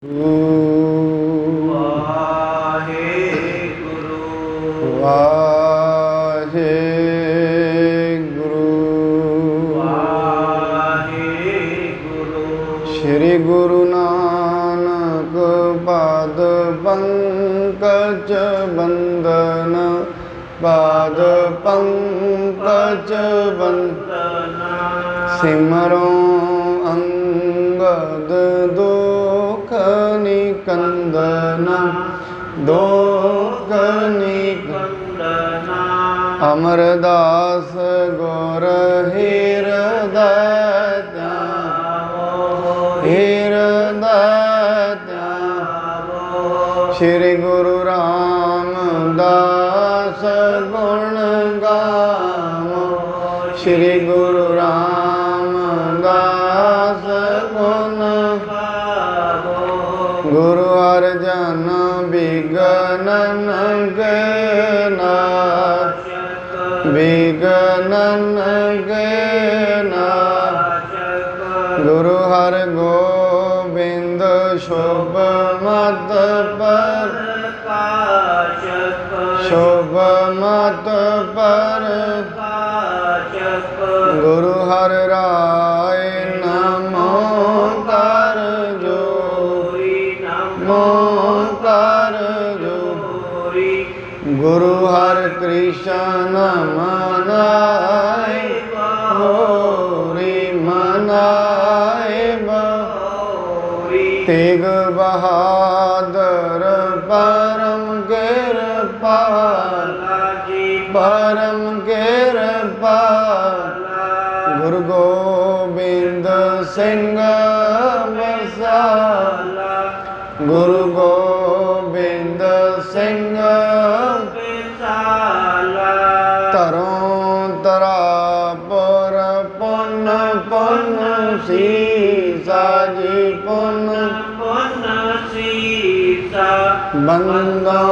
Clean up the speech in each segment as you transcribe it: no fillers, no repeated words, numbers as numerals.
वाहेगुरु वाहेगुरु वाहेगुरु। श्री गुरु नानक पाद पंकज बंदन, पाद पंकज बंदन। सिमरो अंगद दुख निकंदन, दुख निकंदन। अमरदास गुर हृदय हृदय। श्री गुरु रामदास गुण गावो, श्री गुरु रामदास गुण गावो। गुरु अर्जन विघ्नन के नाशक, विघ्नन के नाशक। गुरु हर गोविंद शुभ मत प्रकाशक, शुभ मत प्रकाशक। गुरु हर राय नमो कर जोरी, नमो कर जोरी। गुरु हर कृष्ण मनाए होरी, मनाए होरी। तेग बहादुर परम कृपाल, परम कृपाल। गुरु गोबिंद सिंह बसाला, गुरु गोबिंद सिंह बसाला। तरों तरा पर पुन पुन सीसा जी, पुन पुन सीसा। बंदो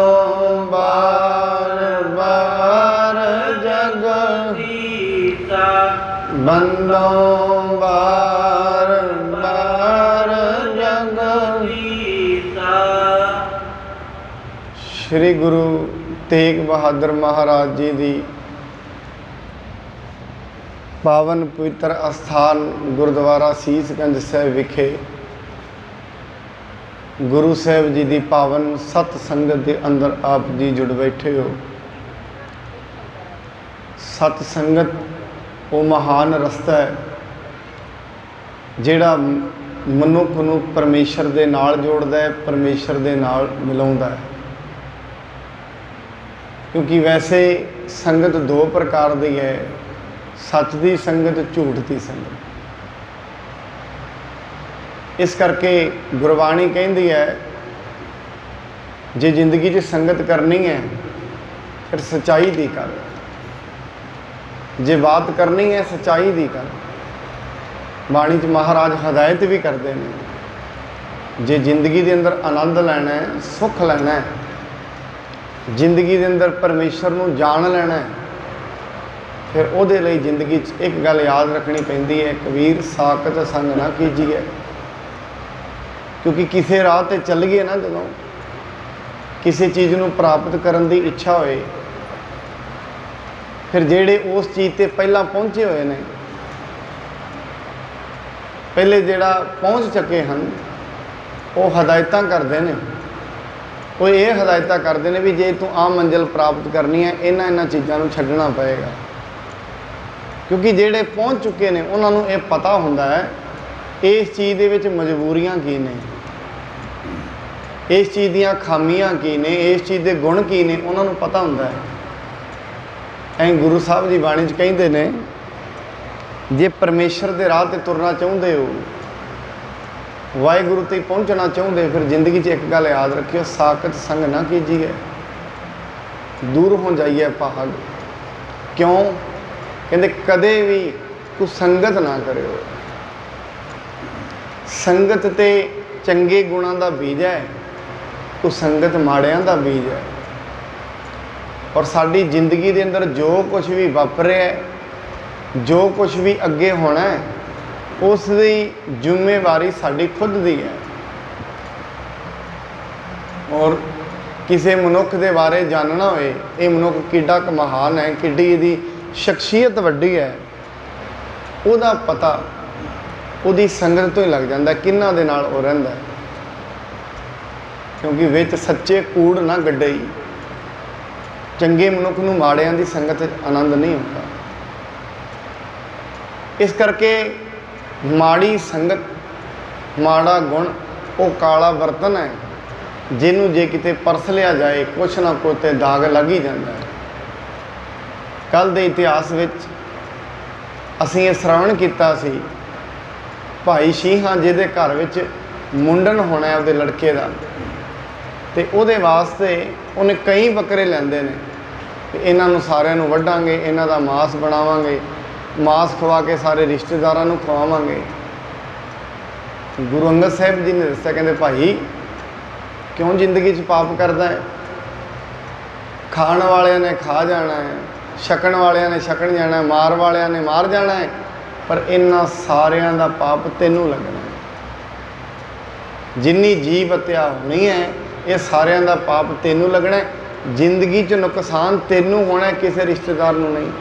बार बार जगदीसा, बंदो बार बार जगदीसा। श्री गुरु तेग बहादुर महाराज जी की पावन पवित्र अस्थान गुरुद्वारा सीसगंज साहिब विखे गुरु साहिब जी की पावन सत संगत के अंदर आप जी जुड़ बैठे हो। सत संगत वो महान रस्ता है जिहड़ा मनुख नूं परमेश्वर दे नाल जोड़दा है, परमेश्वर दे नाल मिलाउंदा है। क्योंकि वैसे संगत दो प्रकार की है, सच की संगत, झूठ की संगत। इस करके गुरबाणी कहती है जे जिंदगी च संगत करनी है फिर सच्चाई दी कर, जे बात करनी है सच्चाई दी कर। बाणी च महाराज हदायत भी करते हैं, जे जिंदगी के अंदर आनंद लेना है, सुख लेना है, जिंदगी के अंदर परमेश्वर नूं जान लेना है, फिर उहदे लई जिंदगी च एक गल याद रखनी पैंदी है, कबीर साकत संग ना कीजिए। क्योंकि किसी राह ते चल गए ना, जदों किसी चीज़ नूं प्राप्त करन दी इच्छा होए, फिर जेड़े उस चीज़ ते पहला पहुँचे हुए ने, पहले जेड़ा पहुँच चुके हैं, वो हदायतां करते हैं। वो ये हदायतां करते हैं भी जे तू आ मंजिल प्राप्त करनी है, इन्हां चीज़ों नूं छड्डना पएगा। क्योंकि जेड़े पहुँच चुके हैं उन्होंने ये पता होंदा है इस चीज़ दे विच मजबूरियां की ने, इस चीज़ दीयां खामियां की ने, इस चीज़ के गुण की ने, उन्होंने पता होंदा है। ऐ गुरु साहब जी बाणी च कहते ने, जे परमेश्वर के राह ते तुरना चाहुंदे हो, वाहिगुरु तक पहुँचना चाहुंदे, फिर जिंदगी च एक गल याद रखियो, साकत संग ना कीजिए, दूर हो जाइए भाग। क्यों कहते कदे भी कुसंगत ना करो। संगत ते चंगे गुणों का बीज है, कुसंगत माड़ियां का बीज है। और साड़ी जिंदगी के अंदर जो कुछ भी वापर है, जो कुछ भी अगे होना है, उसकी जिम्मेवारी साड़ी खुद की है। और किसी मनुख के बारे जानना होए, ये मनुख किड्डा क महान है, किड्डी इहदी शख्सियत वड्डी है, उहदा पता उहदी संगत तो ही लग जाता किन्ना दे नाल वो रहिंदा है। क्योंकि विच सच्चे कूड़ ना गड्डे ही, चंगे मनुख नूं माड़ियां दी संगत आनंद नहीं होता। इस करके माड़ी संगत, माड़ा गुण वो काला बर्तन है, जिन्हों जे किते परस लिया जाए कुछ ना कुछ तो दाग लग ही जाता है। कल के इतिहास विच असीं ये श्रवण किया सी, भाई शीहा जिहदे घर विच मुंडन होना है उसदे लड़के का, तो उहदे वास्ते उन्हें कई बकरे लैंदे ने, इन्हों सारिਆਂ वड्डांगे, इन्हों का मांस बनावांगे, मांस खवा के सारे रिश्तेदारों को खवावांगे। गुरु अंगद साहिब जी ने दस्सिया, कहते भाई क्यों जिंदगी च पाप करता है, खाण वालिया ने खा जाना है, छकण वालिया ने छकण जाना है, मार वालिया ने मार जाना है, पर इन्ना सारिया का पाप तेनू लगना है। जिन्नी जीव हत्या होनी है ये सारिया का पाप तेनू लगना है। जिंदगी च नुकसान तेनू होना है, किसी रिश्तेदार नू नहीं।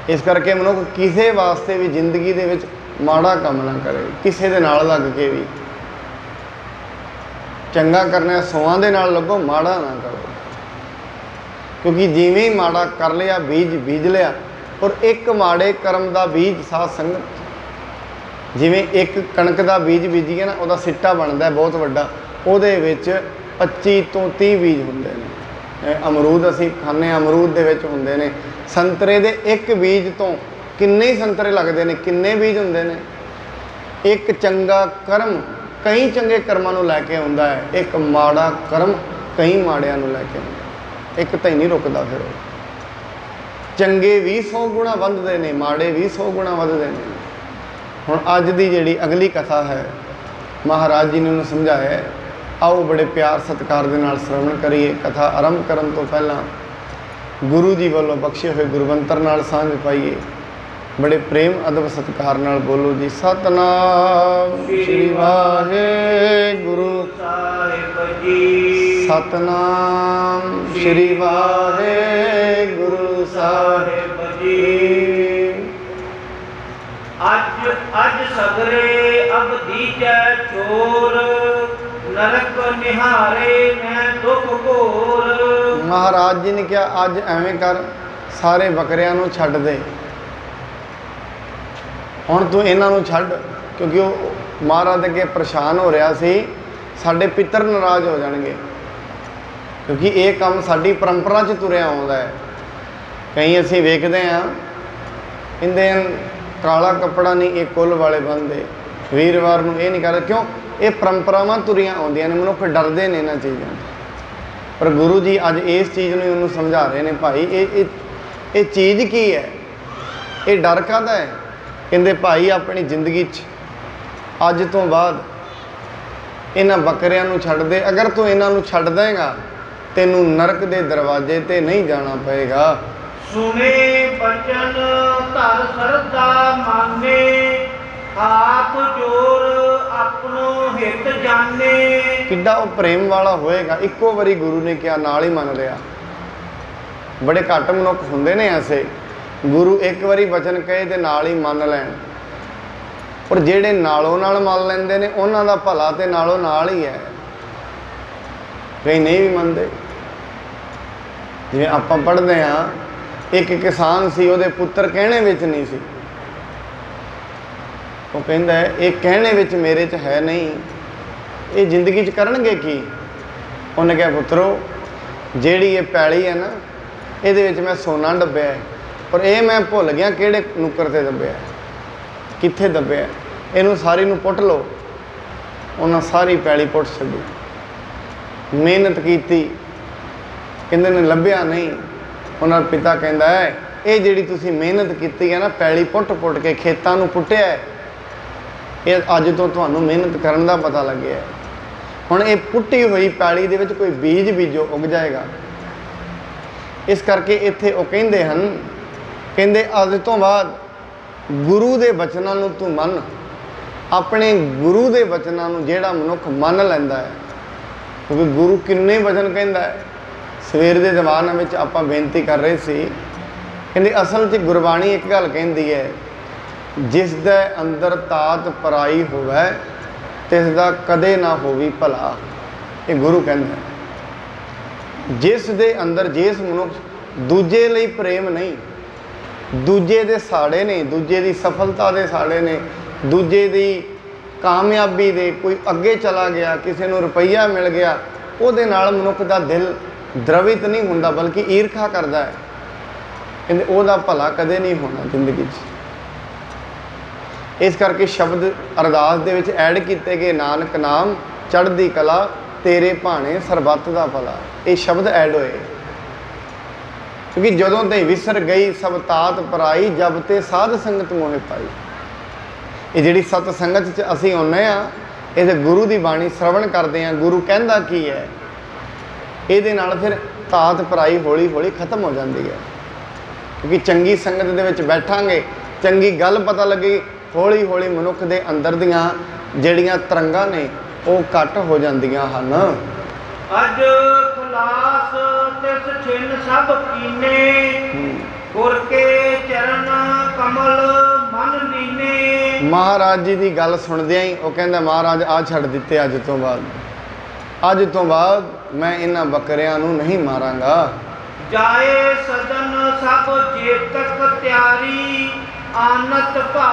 इस करके मनुख किसी वास्ते भी जिंदगी दे विच माड़ा काम ना करे, किसी दे नाल लग के भी। चंगा करना 100 दे नाल लगो, माड़ा ना करो, क्योंकि जिवें ही माड़ा कर लिया बीज बीज लिया। और एक माड़े कर्म का बीज साध संगत, जिवें एक कणक का बीज बीजीए ना, उसका सिट्टा बनता है बहुत वड्डा, उहदे विच 25 तो 30 बीज होंदे ने। अमरूद असीं खाने, अमरूद दे विच होंदे ने, संतरे दे एक बीज तो किन्ने ही संतरे लगते हैं, किन्ने बीज होंदे ने। एक चंगा कर्म कई चंगे कर्मां नूं लैके आउंदा है, एक माड़ा कर्म कई माड़ियां नूं लैके आउंदा, एक तो ही नहीं रुकदा। फिर चंगे भी 100 गुणा वधदे ने, माड़े भी 100 गुणा वधदे ने। हुण अज दी जिहड़ी अगली कथा है, महाराज जी ने उन्हें समझाया है, आओ बड़े प्यार सत्कार दे नाल श्रवण करिए। कथा आरंभ करन तो पहला गुरु जी वालों बख्शे हुए गुरबंतर नाल सांझ पाइए। बड़े प्रेम अदब सत्कार नाल बोलो जी, सतनाम श्री वाहेगुरु साहिब जी, सतनाम श्री वाहेगुरु साहिब जी। अज सगरे अब दीजै चोर, नरक निहारे मैं दुख घोर। महाराज जी ने क्या अज एवें कर, सारे बकरियां नूं छड्ड दे, हुण तू इन्हां नूं छड्ड, क्योंकि वो महाराज अगे परेशान हो रहा सी, साडे पितर नाराज हो जाणगे, क्योंकि ये काम साडी परंपरा च तुरिया आउंदा है। कई असीं वेखदे हां, इंदे काला कपड़ा नहीं ये कुल वाले बंदे, वीरवार नूं ये नहीं करदे, क्यों ये परंपरावां तुरियां आउंदियां ने, मनुख डरदे ने इन्हां चीज़ां। पर गुरु जी अज इस चीज़ नूं उन्होंने समझा रहे हैं, भाई ये चीज़ की है, ये डर काहदा है। कहते भाई अपनी जिंदगी अज तो बाद इन्हां बकरियां नूं छड्ड दे, अगर तू इन्हां नूं छड्ड देगा तेनू नरक दे दरवाजे ते नहीं जाना पएगा। सुने बचन धर सरदा माने, हाथ जोर अपनो हित जाने। किड्डा वो प्रेम वाला होएगा, इक्को बारी गुरु ने क्या नाल ही मन लिया। बड़े घट मनुख हुंदे ने ऐसे, गुरु एक बारी वचन कहे ते नाल ही मन लैण, और जेड़े नालों नाल मन लैंदे ने उन्हां दा भला ते नालों नाल ही है, कई नहीं भी मनदे। जिवें आपां पढ़दे हां, एक किसान सी, उहदे पुत्तर कहणे विच नहीं सी, वो कहता है ये कहने विच मेरे च है नहीं, ये जिंदगी च करनगे की। उन्हें कहा पुत्रो जेड़ी ये पैली है ना, ये मैं सोना दब्बिया है, और ये मैं भुल गया किहड़े नुक्कर ते दब्बिया, कित्थे दब्बिया, इनू सारी नू पुट लो। उन्हें सारी पैली पुट छड्डी, मेहनत की, कहते ने लभ्या नहीं। उन्होंने पिता कहता है ये जिहड़ी तुसीं मेहनत की है ना, पैली पुट पुट के खेतां नू पुट्टिया है, ये अज तो तुहानूं मेहनत करन दा पता लग्या है। हुण ये पुट्टी हुई पैली दे विच कोई बीज बीजो उग जाएगा। इस करके इत्थे वो कहंदे हन, कहंदे अज तो बाद गुरु दे बचनां नूं तूं मन, अपने गुरु दे बचनां नूं जिहड़ा मनुख मन लैंदा है, क्योंकि गुरु किन्ने वचन कहता है। सवेर के दीवान में आप बेनती कर रहे थे, कहते असल च गुरबाणी एक गल कहती है, जिस दे अंदर तात पराई होवे तिसदा कदे ना होवी भला। ये गुरु कहता है जिस दे अंदर, जिस मनुख दूजे लई प्रेम नहीं, दूजे दे साड़े ने, दूजे दी सफलता दे साड़े ने, दूजे दी कामयाबी दे, कोई अगे चला गया, किसी नूं रुपया मिल गया, उहदे नाल मनुख दा दिल द्रवित नहीं हुंदा बल्कि ईर्खा करदा है। कहंदे उहदा भला कदे नहीं होना जिंदगी च। इस करके शब्द अरदास दे विच ऐड कीते गए, नानक नाम चढ़दी कला तेरे भाणे सरबत दा भला। ये शब्द ऐड होए क्योंकि जदों ते विसर गई सब तात पराई, जब ते साध संगत मोहे पाई। ये जिहड़ी सत संगत च असीं आउंदे आ, ये गुरु की बाणी श्रवण करते हैं, गुरु कहंदा की है, ये नाल फिर तात पराई हौली हौली खत्म हो जाती है। क्योंकि चंगी संगत दे विच बैठांगे, चंगी गल पता लगे, हौली हौली मनुख दे अंदर दियां जिहड़ियां तरंगां ने वो घट हो जांदियां हन। अज खलास तिस छिन सब कीने, गुर के चरण कमल मन लीने। महाराज जी की गल सुनदियां ही वो कहंदा महाराज आ छड़ दिते, अज तो बाद मैं इन्हां बकरियां नूं नहीं मारांगा। जाए सदन सब जेतक त्यारी, आनत भा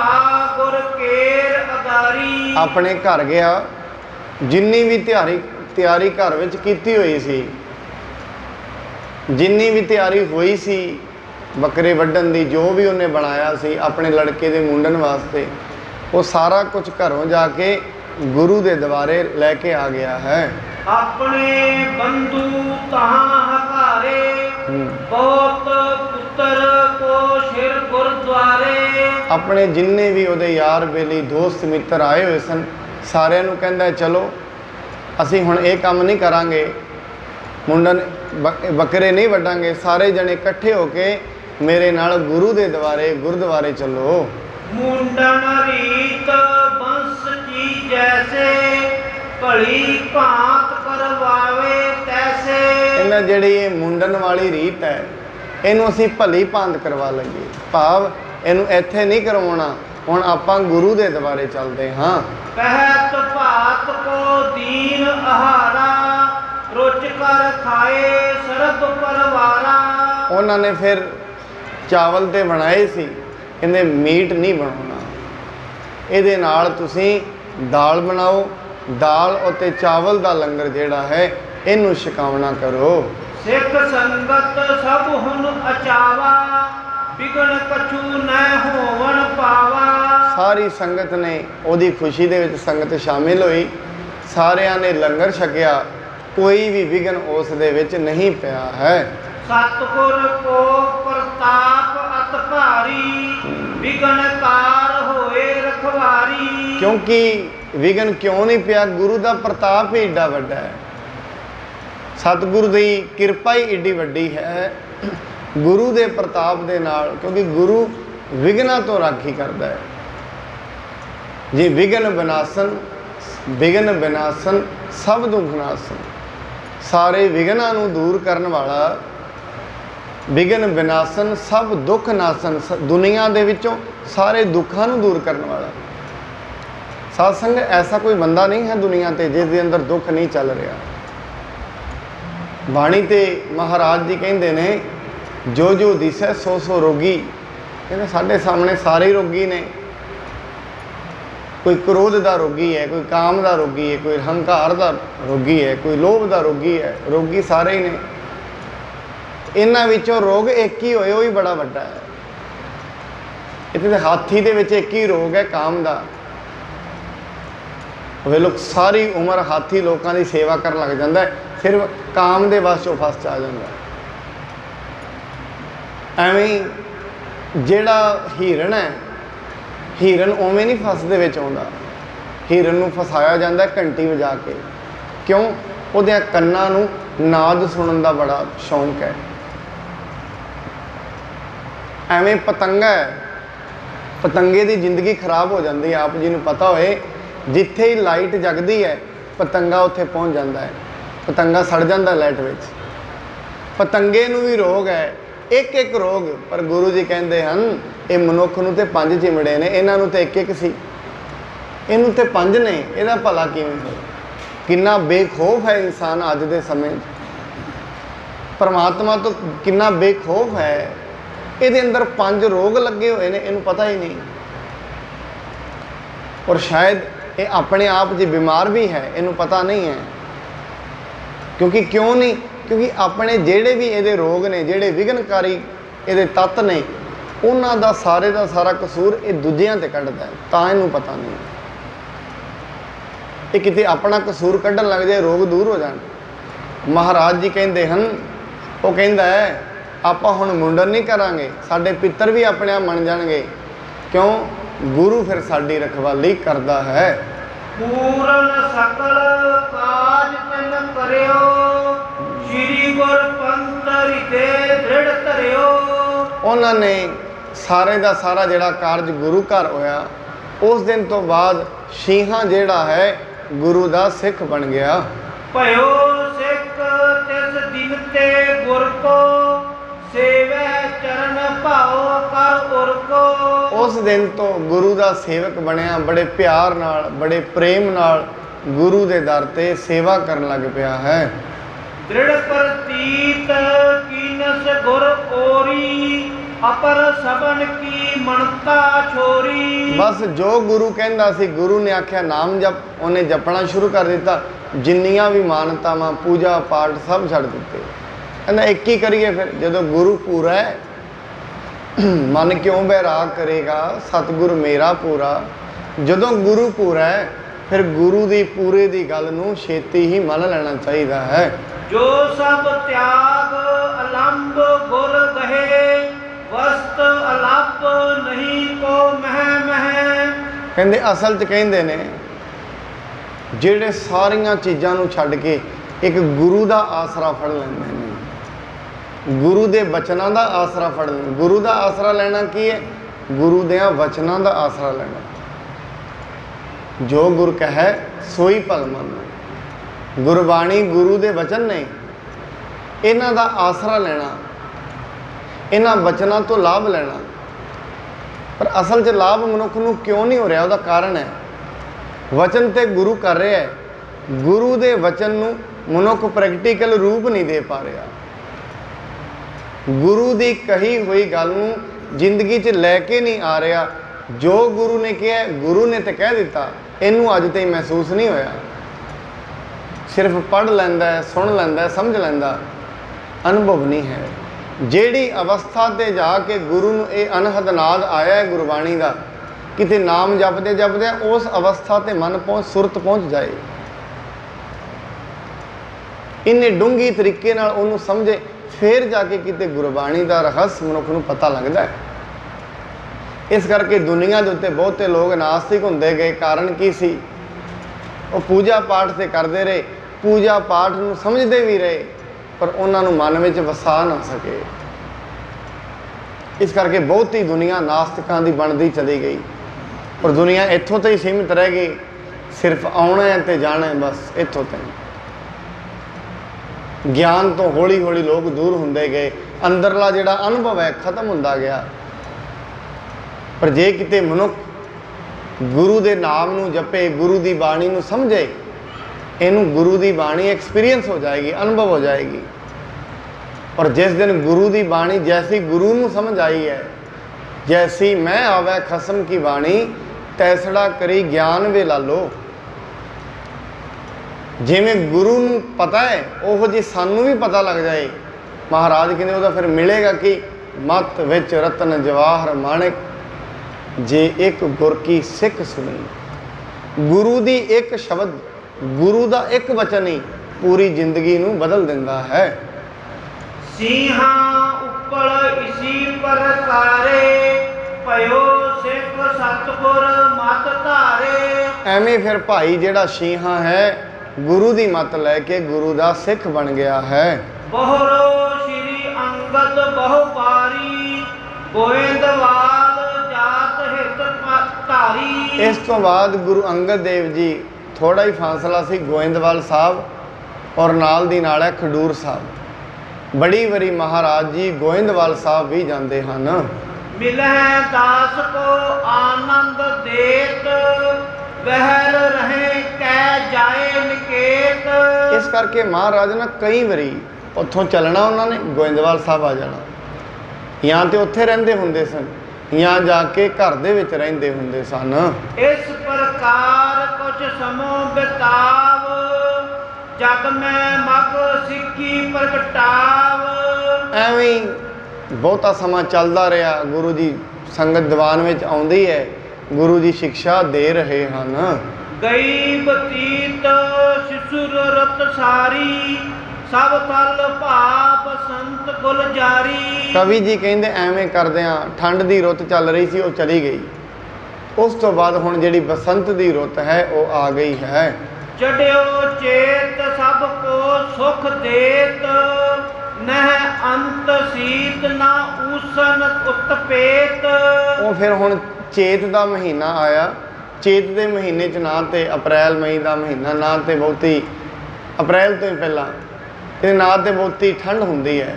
गुर केर अगारी। अपने घर गया, जिन्नी भी तैयारी घर विच कीती हुई सी, जिन्नी भी तैयारी हुई सी बकरे वड्डन दी, जो भी उन्हें बनाया सी अपने लड़के दे मुंडन वास्ते, वो सारा कुछ घरों जाके गुरु दे द्वारे लैके आ गया है। अपने बंधु तहां हकारे, बहुत पुत्र को सिर गुरुद्वारे। अपने जिन्ने भी उहदे यार बेली दोस्त मित्र आए हुए सन, सारिਆਂ ਨੂੰ ਕਹਿੰਦਾ चलो ਅਸੀਂ ਹੁਣ ਇਹ ਕੰਮ नहीं करांगे, मुंडन बकरे नहीं वड्डांगे, सारे जने इकट्ठे होके मेरे नाल गुरु दे द्वारे गुरुद्वारे चलो। मुंडन रीत बंस जी जैसे, भली भांत करवावे तैसे। इन्हां जिहड़ी ये मुंडन वाली रीत है, इहनूं असीं भली भांत करवा लईए, भाव इहनूं इत्थे नहीं करवाउणा, हुण आपां गुरु दे द्वारे चलदे हां। कहत भात को दीन आहारा, रुच कर खाए सरब परवारा। उन्होंने फिर चावल ते बनाए सी, कहंदे मीट नहीं बनाना, इहदे नाल तुसीं दाल बनाओ, दाल उत्ते चावल दा लंगर जिहड़ा है इहनूं छकावना करो। सिख संगत सब हुन अचावा, बिगड़ कछु न होवन पावा। सारी संगत ने ओदी खुशी दे विच संगत शामिल हुई, सारियां ने लंगर छकिया, कोई भी विघन उस दे विच नहीं पिया है। सतगुर को प्रताप अत भारी, विघन कार होए रखवारी। क्योंकि विघन क्यों नहीं पिया, गुरु का प्रताप ही एडा वड्डा है, सतगुरु की किरपा ही एडी वड्डी है। गुरु के प्रताप के नाल, क्योंकि गुरु विघना तो राखी करता है। जी विघन विनाशन सब दुख नाशन, सारे विघना नूं दूर करन वाला, विघन विनाशन सब दुख नाशन, दुनिया दे विचों सारे दुखों नूं दूर करन वाला। साध संगत ऐसा कोई बंदा नहीं है दुनिया ते जिस दे अंदर दुख नहीं चल रहा। बाणी ते महाराज जी कहंदे ने, जो जो दिसै सो सो रोगी। कहते साढ़े सामने सारे रोगी ने, कोई क्रोध का रोगी है, कोई काम का रोगी है, कोई अहंकार का रोगी है, कोई लोभ का रोगी है, रोगी सारे ही ने। इन्हां विचों रोग एक ही होए, वो ही बड़ा वड्डा है। इत्थे हाथी दे विच एक ही रोग है काम का। वे लोग सारी उम्र हाथी लोगों की सेवा कर लग जाता है, सिर्फ काम के बस चो फस आ जाता है। एवें जिहड़ा हिरन है, हिरन उवें नहीं फस दे विच आउंदा, हिरन नूं फसाया जाता है घंटी वजा के। क्यों? उहदे कन्नां नूं नाद सुनन दा बड़ा शौक है। एवें पतंगा है, पतंगे की जिंदगी खराब हो जाती है। आप जी नूं पता होए, जिथे ही लाइट जगदी है पतंगा उत्थे पहुँच जाता है। ਪਤੰਗਾ ਸੜ ਜਾਂਦਾ ਲਾਈਟ ਵਿੱਚ। ਪਤੰਗੇ ਨੂੰ ਵੀ ਰੋਗ ਹੈ, ਇੱਕ ਇੱਕ ਰੋਗ, ਪਰ ਗੁਰੂ ਜੀ ਕਹਿੰਦੇ ਹਨ ਇਹ ਮਨੁੱਖ ਨੂੰ ਤੇ 5 ਚਿਮੜੇ ਨੇ, ਇਹਨਾਂ ਨੂੰ ਤੇ ਇੱਕ ਇੱਕ ਸੀ, ਇਹਨੂੰ ਤੇ 5 ਨੇ, ਇਹਦਾ ਭਲਾ ਕਿਵੇਂ ਹੋਵੇ। ਕਿੰਨਾ ਬੇਖੌਫ ਹੈ ਇਨਸਾਨ ਅੱਜ ਦੇ ਸਮੇਂ 'ਚ, ਪਰਮਾਤਮਾ ਤੋਂ ਕਿੰਨਾ ਬੇਖੌਫ ਹੈ। ਇਹਦੇ ਅੰਦਰ 5 ਰੋਗ ਲੱਗੇ ਹੋਏ ਨੇ, ਇਹਨੂੰ ਪਤਾ ਹੀ ਨਹੀਂ। ਔਰ ਸ਼ਾਇਦ ਇਹ ਆਪਣੇ ਆਪ 'ਚ ਬਿਮਾਰ ਵੀ ਹੈ, ਇਹਨੂੰ ਪਤਾ ਨਹੀਂ ਹੈ। ਕਿਉਂਕਿ ਕਿਉਂ ਨਹੀਂ? ਕਿਉਂਕਿ ਆਪਣੇ ਜਿਹੜੇ ਵੀ ਇਹਦੇ ਰੋਗ ਨੇ, ਜਿਹੜੇ ਵਿਘਨਕਾਰੀ ਇਹਦੇ ਤੱਤ ਨੇ, ਉਹਨਾਂ ਦਾ ਸਾਰੇ ਦਾ ਸਾਰਾ ਕਸੂਰ ਇਹ ਦੂਜਿਆਂ ਤੇ ਕੱਢਦਾ ਹੈ, ਤਾਂ ਇਹਨੂੰ ਪਤਾ ਨਹੀਂ। ਇਹ ਕਿਤੇ ਆਪਣਾ ਕਸੂਰ ਕੱਢਣ ਲੱਗ ਜਾਏ, ਰੋਗ ਦੂਰ ਹੋ ਜਾਣ। ਮਹਾਰਾਜ ਜੀ ਕਹਿੰਦੇ ਹਨ, ਉਹ ਕਹਿੰਦਾ ਹੈ ਆਪਾਂ ਹੁਣ ਮੁੰਡਨ ਨਹੀਂ ਕਰਾਂਗੇ, ਸਾਡੇ ਪਿੱਤਰ ਵੀ ਆਪਣੇ ਆਪ ਮੰਨ ਜਾਣਗੇ। ਕਿਉਂ? ਗੁਰੂ ਫਿਰ ਸਾਡੀ ਰਖਵਾਲੀ ਕਰਦਾ ਹੈ। ਪੂਰਨ ਸਕਲ ਕਾਜ ਤਿਨ ਕਰਿਓ, ਸ੍ਰੀ ਗੁਰ ਪੰਥ ਹਿਤੇ ਦ੍ਰਿੜ ਧਰਿਓ। ਉਹਨਾਂ ਨੇ ਸਾਰੇ ਦਾ ਸਾਰਾ ਜਿਹੜਾ ਕਾਰਜ ਗੁਰੂ ਘਰ ਹੋਇਆ, ਉਸ ਦਿਨ ਤੋਂ ਬਾਅਦ ਸ਼ੀਹਾਂ ਜਿਹੜਾ ਹੈ ਗੁਰੂ ਦਾ ਸਿੱਖ ਬਣ ਗਿਆ। ਭਇਓ ਸਿੱਖ ਤਿਸ ਦਿਨ ਤੇ ਗੁਰ ਕੋ, ਸੇਵੈ ਚਰਨ ਭਾਉ ਕਰ ਉਰ ਕੋ। ਉਸ ਦਿਨ ਤੋਂ ਗੁਰੂ ਦਾ ਸੇਵਕ ਬਣਿਆ, ਬੜੇ ਪਿਆਰ ਨਾਲ, ਬੜੇ ਪ੍ਰੇਮ ਨਾਲ ਗੁਰੂ ਦੇ ਦਰ ਤੇ ਸੇਵਾ ਕਰਨ ਲੱਗ ਪਿਆ ਹੈ। ਦ੍ਰਿੜ ਪ੍ਰਤੀਤ ਕੀਨਸ ਗੁਰ ਓਰੀ, ਅਪਰ ਸਬਨ ਕੀ ਮਨਤਾ ਛੋਰੀ। ਬਸ ਜੋ ਗੁਰੂ ਕਹਿੰਦਾ ਸੀ, ਗੁਰੂ ਨੇ ਆਖਿਆ ਨਾਮ ਜਪ, ਉਹਨੇ ਜਪਣਾ ਸ਼ੁਰੂ ਕਰ ਦਿੱਤਾ। ਜਿੰਨੀਆਂ ਵੀ ਮਾਨਤਾਵਾਂ, ਪੂਜਾ ਪਾਠ ਸਭ ਛੱਡ ਦਿੱਤੇ। ਕਹਿੰਦਾ ਇੱਕ ਹੀ ਕਰੀਏ ਫਿਰ, ਜਦੋਂ ਗੁਰੂ ਪੂਰਾ ਹੈ। ਮਨ ਕਿਉਂ ਬੈਰਾਗ ਕਰੇਗਾ, ਸਤਿਗੁਰ ਮੇਰਾ ਪੂਰਾ। ਜਦੋਂ ਗੁਰੂ ਪੂਰਾ ਹੈ, ਫਿਰ ਗੁਰੂ ਦੀ ਪੂਰੇ ਦੀ ਗੱਲ ਨੂੰ ਛੇਤੀ ਹੀ ਮੰਨ ਲੈਣਾ ਚਾਹੀਦਾ ਹੈ। ਜੋ ਸਭ ਤਿਆਗ ਅਲੰਬ ਗੁਰ ਗਹੇ, ਵਸਤ ਅਲਪ ਨਹੀਂ ਕੋ ਮਹਿ ਮਹਿ। ਕਹਿੰਦੇ ਅਸਲ 'ਚ ਕਹਿੰਦੇ ਨੇ ਜਿਹੜੇ ਸਾਰੀਆਂ ਚੀਜ਼ਾਂ ਨੂੰ ਛੱਡ ਕੇ ਇੱਕ ਗੁਰੂ ਦਾ ਆਸਰਾ ਫੜ ਲੈਂਦੇ ਨੇ, ਗੁਰੂ ਦੇ ਬਚਨਾਂ ਦਾ ਆਸਰਾ ਫੜ ਲੈਂਦੇ। ਗੁਰੂ ਦਾ ਆਸਰਾ ਲੈਣਾ ਕੀ ਹੈ? ਗੁਰੂ ਦਿਆਂ ਵਚਨਾਂ ਦਾ ਆਸਰਾ ਲੈਣਾ। ਜੋ ਗੁਰ ਕਹੈ ਸੋਈ ਭਲ ਮੰਨੋ। ਗੁਰਬਾਣੀ ਗੁਰੂ ਦੇ ਵਚਨ ਨੇ, ਇਹਨਾਂ ਦਾ ਆਸਰਾ ਲੈਣਾ, ਇਹਨਾਂ ਵਚਨਾਂ ਤੋਂ ਲਾਭ ਲੈਣਾ। ਪਰ ਅਸਲ 'ਚ ਲਾਭ ਮਨੁੱਖ ਨੂੰ ਕਿਉਂ ਨਹੀਂ ਹੋ ਰਿਹਾ? ਉਹਦਾ ਕਾਰਨ ਹੈ ਵਚਨ ਤੇ ਗੁਰੂ ਕਰ ਰਿਹਾ ਹੈ, ਗੁਰੂ ਦੇ ਵਚਨ ਨੂੰ ਮਨੁੱਖ ਪ੍ਰੈਕਟੀਕਲ ਰੂਪ ਨਹੀਂ ਦੇ ਪਾ ਰਿਹਾ। ਗੁਰੂ ਦੀ ਕਹੀ ਹੋਈ ਗੱਲ ਨੂੰ ਜ਼ਿੰਦਗੀ 'ਚ ਲੈ ਕੇ ਨਹੀਂ ਆ ਰਿਹਾ। ਜੋ ਗੁਰੂ ਨੇ ਕਿਹਾ, ਗੁਰੂ ਨੇ ਤਾਂ ਕਹਿ ਦਿੱਤਾ, ਇਹਨੂੰ ਅੱਜ ਤਾਈਂ ਮਹਿਸੂਸ ਨਹੀਂ ਹੋਇਆ। ਸਿਰਫ ਪੜ੍ਹ ਲੈਂਦਾ, ਸੁਣ ਲੈਂਦਾ, ਸਮਝ ਲੈਂਦਾ, ਅਨੁਭਵ ਨਹੀਂ ਹੈ। ਜਿਹੜੀ ਅਵਸਥਾ 'ਤੇ ਜਾ ਕੇ ਗੁਰੂ ਨੂੰ ਇਹ ਅਨਹਦ ਨਾਦ ਆਇਆ ਹੈ ਗੁਰਬਾਣੀ ਦਾ, ਕਿਤੇ ਨਾਮ ਜਪਦੇ ਜਪਦੇ ਉਸ ਅਵਸਥਾ 'ਤੇ ਮਨ ਪਹੁੰਚ, ਸੁਰਤ ਪਹੁੰਚ ਜਾਏ, ਇੰਨੇ ਡੂੰਘੀ ਤਰੀਕੇ ਨਾਲ ਉਹਨੂੰ ਸਮਝੇ, ਫਿਰ ਜਾ ਕੇ ਕਿਤੇ ਗੁਰਬਾਣੀ ਦਾ ਰਹੱਸ ਮਨੁੱਖ ਨੂੰ ਪਤਾ ਲੱਗਦਾ ਹੈ। ਇਸ ਕਰਕੇ ਦੁਨੀਆ ਦੇ ਉੱਤੇ ਬਹੁਤੇ ਲੋਕ ਨਾਸਤਿਕ ਹੁੰਦੇ ਗਏ। ਕਾਰਨ ਕੀ ਸੀ? ਉਹ ਪੂਜਾ ਪਾਠ ਤੇ ਕਰਦੇ ਰਹੇ, ਪੂਜਾ ਪਾਠ ਨੂੰ ਸਮਝਦੇ ਵੀ ਰਹੇ, ਪਰ ਉਹਨਾਂ ਨੂੰ ਮਨ ਵਿੱਚ ਵਸਾ ਨਾ ਸਕੇ। ਇਸ ਕਰਕੇ ਬਹੁਤੀ ਦੁਨੀਆ ਨਾਸਤਿਕਾਂ ਦੀ ਬਣਦੀ ਚਲੀ ਗਈ, ਪਰ ਦੁਨੀਆ ਇੱਥੋਂ ਤੇ ਹੀ ਸੀਮਿਤ ਰਹਿ ਗਈ। ਸਿਰਫ ਆਉਣਾ ਹੈ ਤੇ ਜਾਣਾ ਹੈ, ਬਸ ਇੱਥੋਂ ਤੱਕ। ਗਿਆਨ ਤੋਂ ਹੌਲੀ ਹੌਲੀ ਲੋਕ ਦੂਰ ਹੁੰਦੇ ਗਏ, ਅੰਦਰਲਾ ਜਿਹੜਾ ਅਨੁਭਵ ਹੈ ਖਤਮ ਹੁੰਦਾ ਗਿਆ। ਪਰ ਜੇ ਕਿਤੇ ਮਨੁੱਖ ਗੁਰੂ ਦੇ ਨਾਮ ਨੂੰ ਜਪੇ, ਗੁਰੂ ਦੀ ਬਾਣੀ ਨੂੰ ਸਮਝੇ, ਇਹਨੂੰ ਗੁਰੂ ਦੀ ਬਾਣੀ ਐਕਸਪੀਰੀਅੰਸ ਹੋ ਜਾਏਗੀ, ਅਨੁਭਵ ਹੋ ਜਾਏਗੀ। ਔਰ ਜਿਸ ਦਿਨ ਗੁਰੂ ਦੀ ਬਾਣੀ ਜੈਸੀ ਗੁਰੂ ਨੂੰ ਸਮਝ ਆਈ ਹੈ, ਜੈਸੀ ਮੈਂ ਆਵੈ ਖਸਮ ਕੀ ਬਾਣੀ, ਤੈਸੜਾ ਕਰੀ ਗਿਆਨ ਵੇ ਲਾਲੋ। ਜਿਵੇਂ ਗੁਰੂ ਨੂੰ ਪਤਾ ਹੈ, ਉਹੋ ਜਿਹੀ ਸਾਨੂੰ ਵੀ ਪਤਾ ਲੱਗ ਜਾਏ। ਮਹਾਰਾਜ ਕਹਿੰਦੇ ਉਹਦਾ ਫਿਰ ਮਿਲੇਗਾ ਕਿ ਮਤ ਵਿੱਚ ਰਤਨ ਜਵਾਹਰ ਮਾਣਿਕ, ਜੇ ਇੱਕ ਗੁਰ ਕੀ ਸਿੱਖ ਸੁਣੀ। ਗੁਰੂ ਦੀ ਇੱਕ ਸ਼ਬਦ, ਗੁਰੂ ਦਾ ਇੱਕ ਵਚਨ ਹੀ ਪੂਰੀ ਜ਼ਿੰਦਗੀ ਨੂੰ ਬਦਲ ਦਿੰਦਾ ਹੈ। ਸਿੰਘਾਂ ਉੱਪਰ ਇਸੀ ਪ੍ਰਕਾਰੇ, ਭਇਓ ਸਿੱਖ ਸਤਿਗੁਰ ਮਤ ਧਾਰੇ। ਐਵੇਂ ਫਿਰ ਭਾਈ ਜਿਹੜਾ ਸ਼ੀਹਾਂ ਹੈ, ਗੁਰੂ ਦੀ ਮੱਤ ਲੈ ਕੇ ਗੁਰੂ ਦਾ ਸਿੱਖ ਬਣ ਗਿਆ ਹੈ। ਬਹਰੋ ਸ਼੍ਰੀ ਅੰਗਦ ਬਹੁ ਪਾਰੀ, ਗੋਇੰਦਵਾਲ ਜਾਤ ਹਿਤ ਧਾਰੀ। ਇਸ ਤੋਂ ਬਾਅਦ ਗੁਰੂ ਅੰਗਦ ਦੇਵ ਜੀ, ਥੋੜਾ ਹੀ ਫਾਸਲਾ ਸੀ, ਗੋਇੰਦਵਾਲ ਸਾਹਿਬ ਔਰ ਨਾਲ ਦੀ ਨਾਲ ਹੈ ਖਡੂਰ ਸਾਹਿਬ। ਬੜੀ ਵਾਰੀ ਮਹਾਰਾਜ ਜੀ ਗੋਇੰਦਵਾਲ ਸਾਹਿਬ ਵੀ ਜਾਂਦੇ ਹਨ। ਮਿਲਹਿ ਦਾਸ ਕੋ ਆਨੰਦ ਦੇਤ, ਵਹਿਰ ਰਹੇ ਕੈ ਜਾਏ ਨਿਕੇਤ। ਇਸ ਕਰਕੇ ਮਹਾਰਾਜ ਨਾ ਕਈ ਵਾਰੀ ਉੱਥੋਂ ਚੱਲਣਾ, ਉਹਨਾਂ ਨੇ ਗੋਇੰਦਵਾਲ ਸਾਹਿਬ ਆ ਜਾਣਾ, ਜਾਂ ਤੇ ਉੱਥੇ ਰਹਿੰਦੇ ਹੁੰਦੇ ਸਨ ਜਾਂ ਜਾ ਕੇ ਘਰ ਦੇ ਵਿੱਚ ਰਹਿੰਦੇ ਹੁੰਦੇ ਸਨ। ਇਸ ਪ੍ਰਕਾਰ ਕੁਛ ਸਮੋ ਬਿਤਾਵ, ਜਗ ਮੈਂ ਮਗ ਸਿੱਖੀ ਪ੍ਰਗਟਾਵ। ਐਵੇਂ ਹੀ ਬਹੁਤਾ ਸਮਾਂ ਚੱਲਦਾ ਰਿਹਾ। ਗੁਰੂ ਜੀ ਸੰਗਤ ਦੀਵਾਨ ਵਿੱਚ ਆਉਂਦੀ ਹੈ, ਗੁਰੂ ਜੀ ਸਿੱਖਿਆ ਦੇ ਰਹੇ ਹਨ। ਗਈ ਬਤੀਤ ਸਿਸੁਰ ਰਤ ਸਾਰੀ, ਸਭ ਤਲ ਭਾਪ ਸੰਤ ਗੁਲ ਜਾਰੀ। ਕਵੀ ਜੀ ਕਹਿੰਦੇ ਐਵੇਂ ਕਰਦਿਆਂ ਠੰਡ ਦੀ ਰੁੱਤ ਚੱਲ ਰਹੀ ਸੀ, ਉਹ ਚਲੀ ਗਈ। ਉਸ ਤੋਂ ਬਾਅਦ ਹੁਣ ਜਿਹੜੀ ਬਸੰਤ ਦੀ ਰੁੱਤ ਹੈ ਉਹ ਆ ਗਈ ਹੈ। ਚੜਿਓ ਚੇਤ ਸਭ ਕੋ ਸੁਖ ਦੇਤ, ਨਹਿ ਅੰਤ ਸੀਤ ਨਾ ਊਸਨ ਉਤਪੇਤ। ਉਹ ਫਿਰ ਹੁਣ ਚੇਤ ਦਾ ਮਹੀਨਾ ਆਇਆ। ਚੇਤ ਦੇ ਮਹੀਨੇ 'ਚ ਨਾ ਤੇ ਅਪ੍ਰੈਲ ਮਈ ਦਾ ਮਹੀਨਾ, ਨਾ ਤੇ ਬਹੁਤੀ ਅਪ੍ਰੈਲ ਤੋਂ ਹੀ ਪਹਿਲਾਂ ਤੇ ਨਾ ਤੇ ਬਹੁਤੀ ਠੰਡ ਹੁੰਦੀ ਹੈ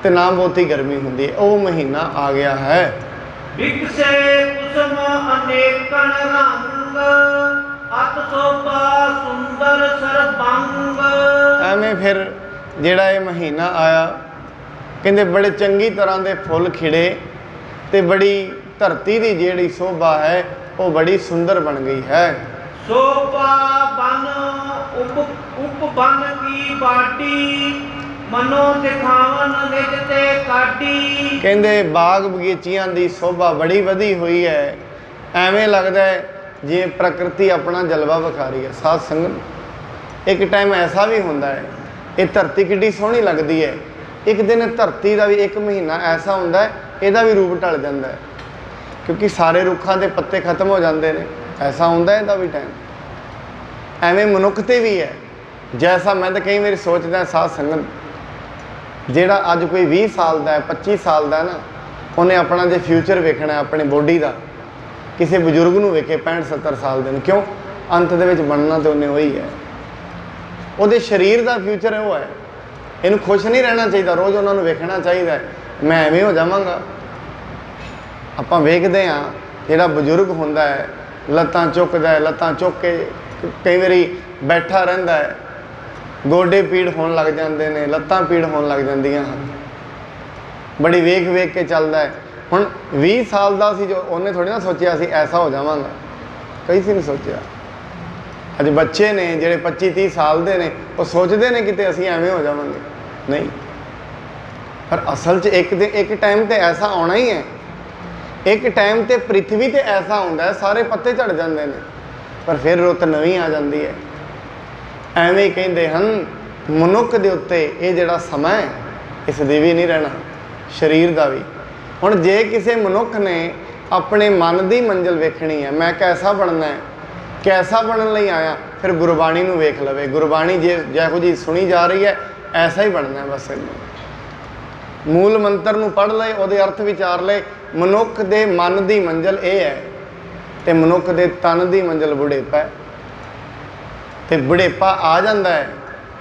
ਤੇ ਨਾ ਬਹੁਤੀ ਗਰਮੀ ਹੁੰਦੀ ਹੈ। ਉਹ ਮਹੀਨਾ ਆ ਗਿਆ ਹੈ। ਵਿਕਸੇ ਕੁਸਮ ਅਨੇਕਨ ਰੰਗ, ਅਤ ਸੋਭਾ ਸੁੰਦਰ ਸਰਬੰਗ। ਐਵੇਂ ਫਿਰ ਜਿਹੜਾ ਇਹ ਮਹੀਨਾ ਆਇਆ, ਕਹਿੰਦੇ ਬੜੇ ਚੰਗੀ ਤਰ੍ਹਾਂ ਦੇ ਫੁੱਲ ਖਿੜੇ ਤੇ ਬੜੀ ਧਰਤੀ ਦੀ ਜਿਹੜੀ ਸ਼ੋਭਾ ਹੈ ਉਹ ਬੜੀ ਸੁੰਦਰ ਬਣ ਗਈ ਹੈ। ਸੋਭਾ ਬਨ ਉਪ ਬਨ ਕੀ ਬਾਟੀ, ਮਨੋ ਦਿਖਾਵਨ ਨਿਜ ਤੇ ਕਾਢੀ। ਕਹਿੰਦੇ ਬਾਗ ਬਗੀਚੀਆਂ ਦੀ ਸ਼ੋਭਾ ਬੜੀ ਵਧੀ ਹੋਈ ਹੈ। ਐਵੇਂ ਲੱਗਦਾ ਹੈ ਜਿਵੇਂ ਪ੍ਰਕਿਰਤੀ ਆਪਣਾ ਜਲਵਾ ਵਿਖਾ ਰਹੀ ਹੈ। ਸਾਧ ਸੰਗਤ, ਇੱਕ ਟਾਈਮ ਐਸਾ ਵੀ ਹੁੰਦਾ ਹੈ, ਇਹ ਧਰਤੀ ਕਿੱਡੀ ਸੋਹਣੀ ਲੱਗਦੀ ਹੈ। ਇੱਕ ਦਿਨ ਧਰਤੀ ਦਾ ਵੀ ਇੱਕ ਮਹੀਨਾ ਐਸਾ ਹੁੰਦਾ ਹੈ, ਇਹਦਾ ਵੀ ਰੂਪ ਢਲ ਜਾਂਦਾ ਹੈ, ਕਿਉਂਕਿ ਸਾਰੇ ਰੁੱਖਾਂ ਦੇ ਪੱਤੇ ਖਤਮ ਹੋ ਜਾਂਦੇ ਨੇ। ਐਸਾ ਹੁੰਦਾ ਇਹਦਾ ਵੀ ਟਾਈਮ। ਐਵੇਂ ਮਨੁੱਖ 'ਤੇ ਵੀ ਹੈ। ਜੈਸਾ ਮੈਂ ਤਾਂ ਕਈ ਵਾਰੀ ਸੋਚਦਾ ਸਾਧ ਸੰਗਤ, ਜਿਹੜਾ ਅੱਜ ਕੋਈ 20 ਸਾਲ ਦਾ ਹੈ, 25 ਸਾਲ ਦਾ ਹੈ ਨਾ, ਉਹਨੇ ਆਪਣਾ ਜੇ ਫਿਊਚਰ ਵੇਖਣਾ ਆਪਣੀ ਬੋਡੀ ਦਾ, ਕਿਸੇ ਬਜ਼ੁਰਗ ਨੂੰ ਵੇਖੇ 65-70 ਸਾਲ ਦੇ ਨੂੰ, ਕਿਉਂ? ਅੰਤ ਦੇ ਵਿੱਚ ਬਣਨਾ ਤਾਂ ਉਹਨੇ ਉਹੀ ਹੈ। ਉਹਦੇ ਸਰੀਰ ਦਾ ਫਿਊਚਰ ਉਹ ਹੈ। ਇਹਨੂੰ ਖੁਸ਼ ਨਹੀਂ ਰਹਿਣਾ ਚਾਹੀਦਾ, ਰੋਜ਼ ਉਹਨਾਂ ਨੂੰ ਵੇਖਣਾ ਚਾਹੀਦਾ ਮੈਂ ਐਵੇਂ ਹੋ ਜਾਵਾਂਗਾ। ਆਪਾਂ ਵੇਖਦੇ ਹਾਂ ਜਿਹੜਾ ਬਜ਼ੁਰਗ ਹੁੰਦਾ ਹੈ, ਲੱਤਾਂ ਚੁੱਕਦਾ ਹੈ, ਲੱਤਾਂ ਚੁੱਕ ਕੇ ਕਈ ਵਾਰੀ ਬੈਠਾ ਰਹਿੰਦਾ ਹੈ, ਗੋਡੇ ਪੀੜ ਹੋਣ ਲੱਗ ਜਾਂਦੇ ਨੇ, ਲੱਤਾਂ ਪੀੜ ਹੋਣ ਲੱਗ ਜਾਂਦੀਆਂ ਹਨ, ਬੜੀ ਵੇਖ ਵੇਖ ਕੇ ਚੱਲਦਾ ਹੈ। ਹੁਣ 20 ਸਾਲ ਦਾ ਸੀ ਜੋ, ਉਹਨੇ ਥੋੜ੍ਹੀ ਨਾ ਸੋਚਿਆ ਸੀ ਐਸਾ ਹੋ ਜਾਵਾਂਗਾ, ਕਈ ਸੀ ਨਹੀਂ ਸੋਚਿਆ। ਅੱਜ ਬੱਚੇ ਨੇ ਜਿਹੜੇ 25-30 ਸਾਲ ਦੇ ਨੇ, ਉਹ ਸੋਚਦੇ ਨੇ ਕਿਤੇ ਅਸੀਂ ਐਵੇਂ ਹੋ ਜਾਵਾਂਗੇ, ਨਹੀਂ। ਪਰ ਅਸਲ 'ਚ ਇੱਕ ਟਾਈਮ ਤੇ ਐਸਾ ਆਉਣਾ ਹੀ ਹੈ। ਇੱਕ ਟਾਈਮ ਤੇ ਪ੍ਰਿਥਵੀ ਤੇ ਐਸਾ ਹੁੰਦਾ ਹੈ, ਸਾਰੇ ਪੱਤੇ ਝੜ ਜਾਂਦੇ ਨੇ, ਪਰ ਫਿਰ ਰੁੱਤ ਨਵੀਂ ਆ ਜਾਂਦੀ ਹੈ। ਐਵੇਂ ਕਹਿੰਦੇ ਹਨ ਮਨੁੱਖ ਦੇ ਉੱਤੇ ਇਹ ਜਿਹੜਾ ਸਮਾਂ ਹੈ, ਇਸ ਦੇ ਵੀ ਨਹੀਂ ਰਹਿਣਾ, ਸਰੀਰ ਦਾ ਵੀ। ਹੁਣ ਜੇ ਕਿਸੇ ਮਨੁੱਖ ਨੇ ਆਪਣੇ ਮਨ ਦੀ ਮੰਜ਼ਿਲ ਵੇਖਣੀ ਹੈ, ਮੈਂ ਕੈਸਾ ਬਣਨਾ ਹੈ, ਕੈਸਾ ਬਣਨ ਲਈ ਆਇਆ, ਫਿਰ ਗੁਰਬਾਣੀ ਨੂੰ ਵੇਖ ਲਵੇ। ਗੁਰਬਾਣੀ ਜਿਹੋ ਜਿਹੀ ਸੁਣੀ ਜਾ ਰਹੀ ਹੈ, ਐਸਾ ਹੀ ਬਣਨਾ ਬਸ। ਇਹਨੂੰ ਮੂਲ ਮੰਤਰ ਨੂੰ ਪੜ੍ਹ ਲਏ, ਉਹਦੇ ਅਰਥ ਵਿਚਾਰ ਲਏ। ਮਨੁੱਖ ਦੇ ਮਨ ਦੀ ਮੰਜ਼ਿਲ ਇਹ ਹੈ, ਤੇ ਮਨੁੱਖ ਦੇ ਤਨ ਦੀ ਮੰਜ਼ਿਲ ਬੁਢੇਪਾ ਹੈ। ਤੇ ਬੁਢੇਪਾ ਆ ਜਾਂਦਾ ਹੈ,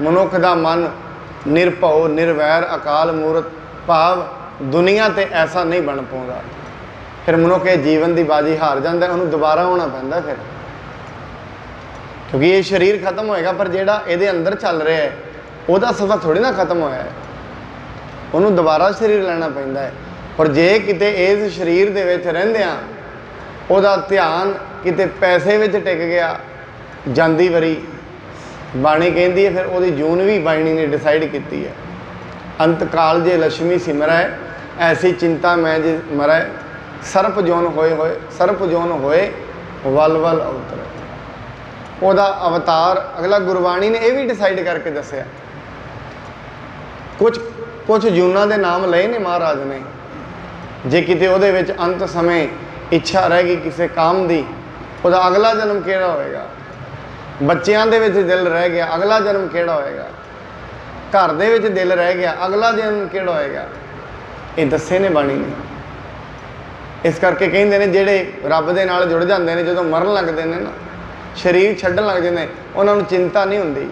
ਮਨੁੱਖ ਦਾ ਮਨ ਨਿਰਭਉ ਨਿਰਵੈਰ ਅਕਾਲ ਮੂਰਤ, ਭਾਵ ਦੁਨੀਆ ਤੇ ਐਸਾ ਨਹੀਂ ਬਣ ਪਾਉਂਦਾ। ਫਿਰ ਮਨੁੱਖ ਇਹ ਜੀਵਨ ਦੀ ਬਾਜੀ ਹਾਰ ਜਾਂਦਾ, ਉਹਨੂੰ ਦੁਬਾਰਾ ਹੋਣਾ ਪੈਂਦਾ ਫਿਰ, ਕਿਉਂਕਿ ਇਹ ਸਰੀਰ ਖਤਮ ਹੋਏਗਾ, ਪਰ ਜਿਹੜਾ ਇਹਦੇ ਅੰਦਰ ਚੱਲ ਰਿਹਾ ਹੈ ਉਹਦਾ ਸਫ਼ਰ ਥੋੜ੍ਹੀ ਨਾ ਖਤਮ ਹੋਇਆ ਹੈ, ਉਹਨੂੰ ਦੁਬਾਰਾ ਸਰੀਰ ਲੈਣਾ ਪੈਂਦਾ ਹੈ। ਪਰ ਜੇ ਕਿਤੇ ਇਸ ਸਰੀਰ ਦੇ ਵਿੱਚ ਰਹਿੰਦਿਆਂ ਉਹਦਾ ਧਿਆਨ ਕਿਤੇ ਪੈਸੇ ਵਿੱਚ ਟਿਕ ਗਿਆ, ਜਾਂਦੀ ਵਾਰੀ ਬਾਣੀ ਕਹਿੰਦੀ ਹੈ ਫਿਰ ਉਹਦੀ ਜੂਨ ਵੀ ਬਾਣੀ ਨੇ ਡਿਸਾਈਡ ਕੀਤੀ ਹੈ। ਅੰਤ ਕਾਲ ਜੇ ਲక్ష్ਮੀ ਸਿਮਰੈ, ਐਸੀ ਚਿੰਤਾ ਮੈਂ ਜੇ ਮਰੈ, ਸਰਪ ਜੋਨ ਹੋਏ ਵਲ ਵਲ ਅਵਤਰੈ। ਉਹਦਾ ਅਵਤਾਰ ਅਗਲਾ ਗੁਰਬਾਣੀ ਨੇ ਇਹ ਵੀ ਡਿਸਾਈਡ ਕਰਕੇ ਦੱਸਿਆ। ਕੁਝ ਜੂਨਾਂ ਦੇ ਨਾਮ ਲਏ ਨੇ ਮਹਾਰਾਜ ਨੇ। ਜੇ ਕਿਤੇ ਉਹਦੇ ਵਿੱਚ ਅੰਤ ਸਮੇਂ ਇੱਛਾ ਰਹਿ ਗਈ ਕਿਸੇ ਕੰਮ ਦੀ, ਉਹਦਾ ਅਗਲਾ ਜਨਮ ਕਿਹੜਾ ਹੋਏਗਾ। ਬੱਚਿਆਂ ਦੇ ਵਿੱਚ ਦਿਲ ਰਹਿ ਗਿਆ, ਅਗਲਾ ਜਨਮ ਕਿਹੜਾ ਹੋਏਗਾ। ਘਰ ਦੇ ਵਿੱਚ ਦਿਲ ਰਹਿ ਗਿਆ, ਅਗਲਾ ਜਨਮ ਕਿਹੜਾ ਹੋਏਗਾ। ਇਹ ਦੱਸੇ ਨੇ ਬਾਣੀ ਨੇ। ਇਸ ਕਰਕੇ ਕਹਿੰਦੇ ਨੇ ਜਿਹੜੇ ਰੱਬ ਦੇ ਨਾਲ ਜੁੜ ਜਾਂਦੇ ਨੇ, ਜਦੋਂ ਮਰਨ ਲੱਗਦੇ ਨੇ ਨਾ, ਸਰੀਰ ਛੱਡਣ ਲੱਗ ਜਾਂਦੇ, ਉਹਨਾਂ ਨੂੰ ਚਿੰਤਾ ਨਹੀਂ ਹੁੰਦੀ।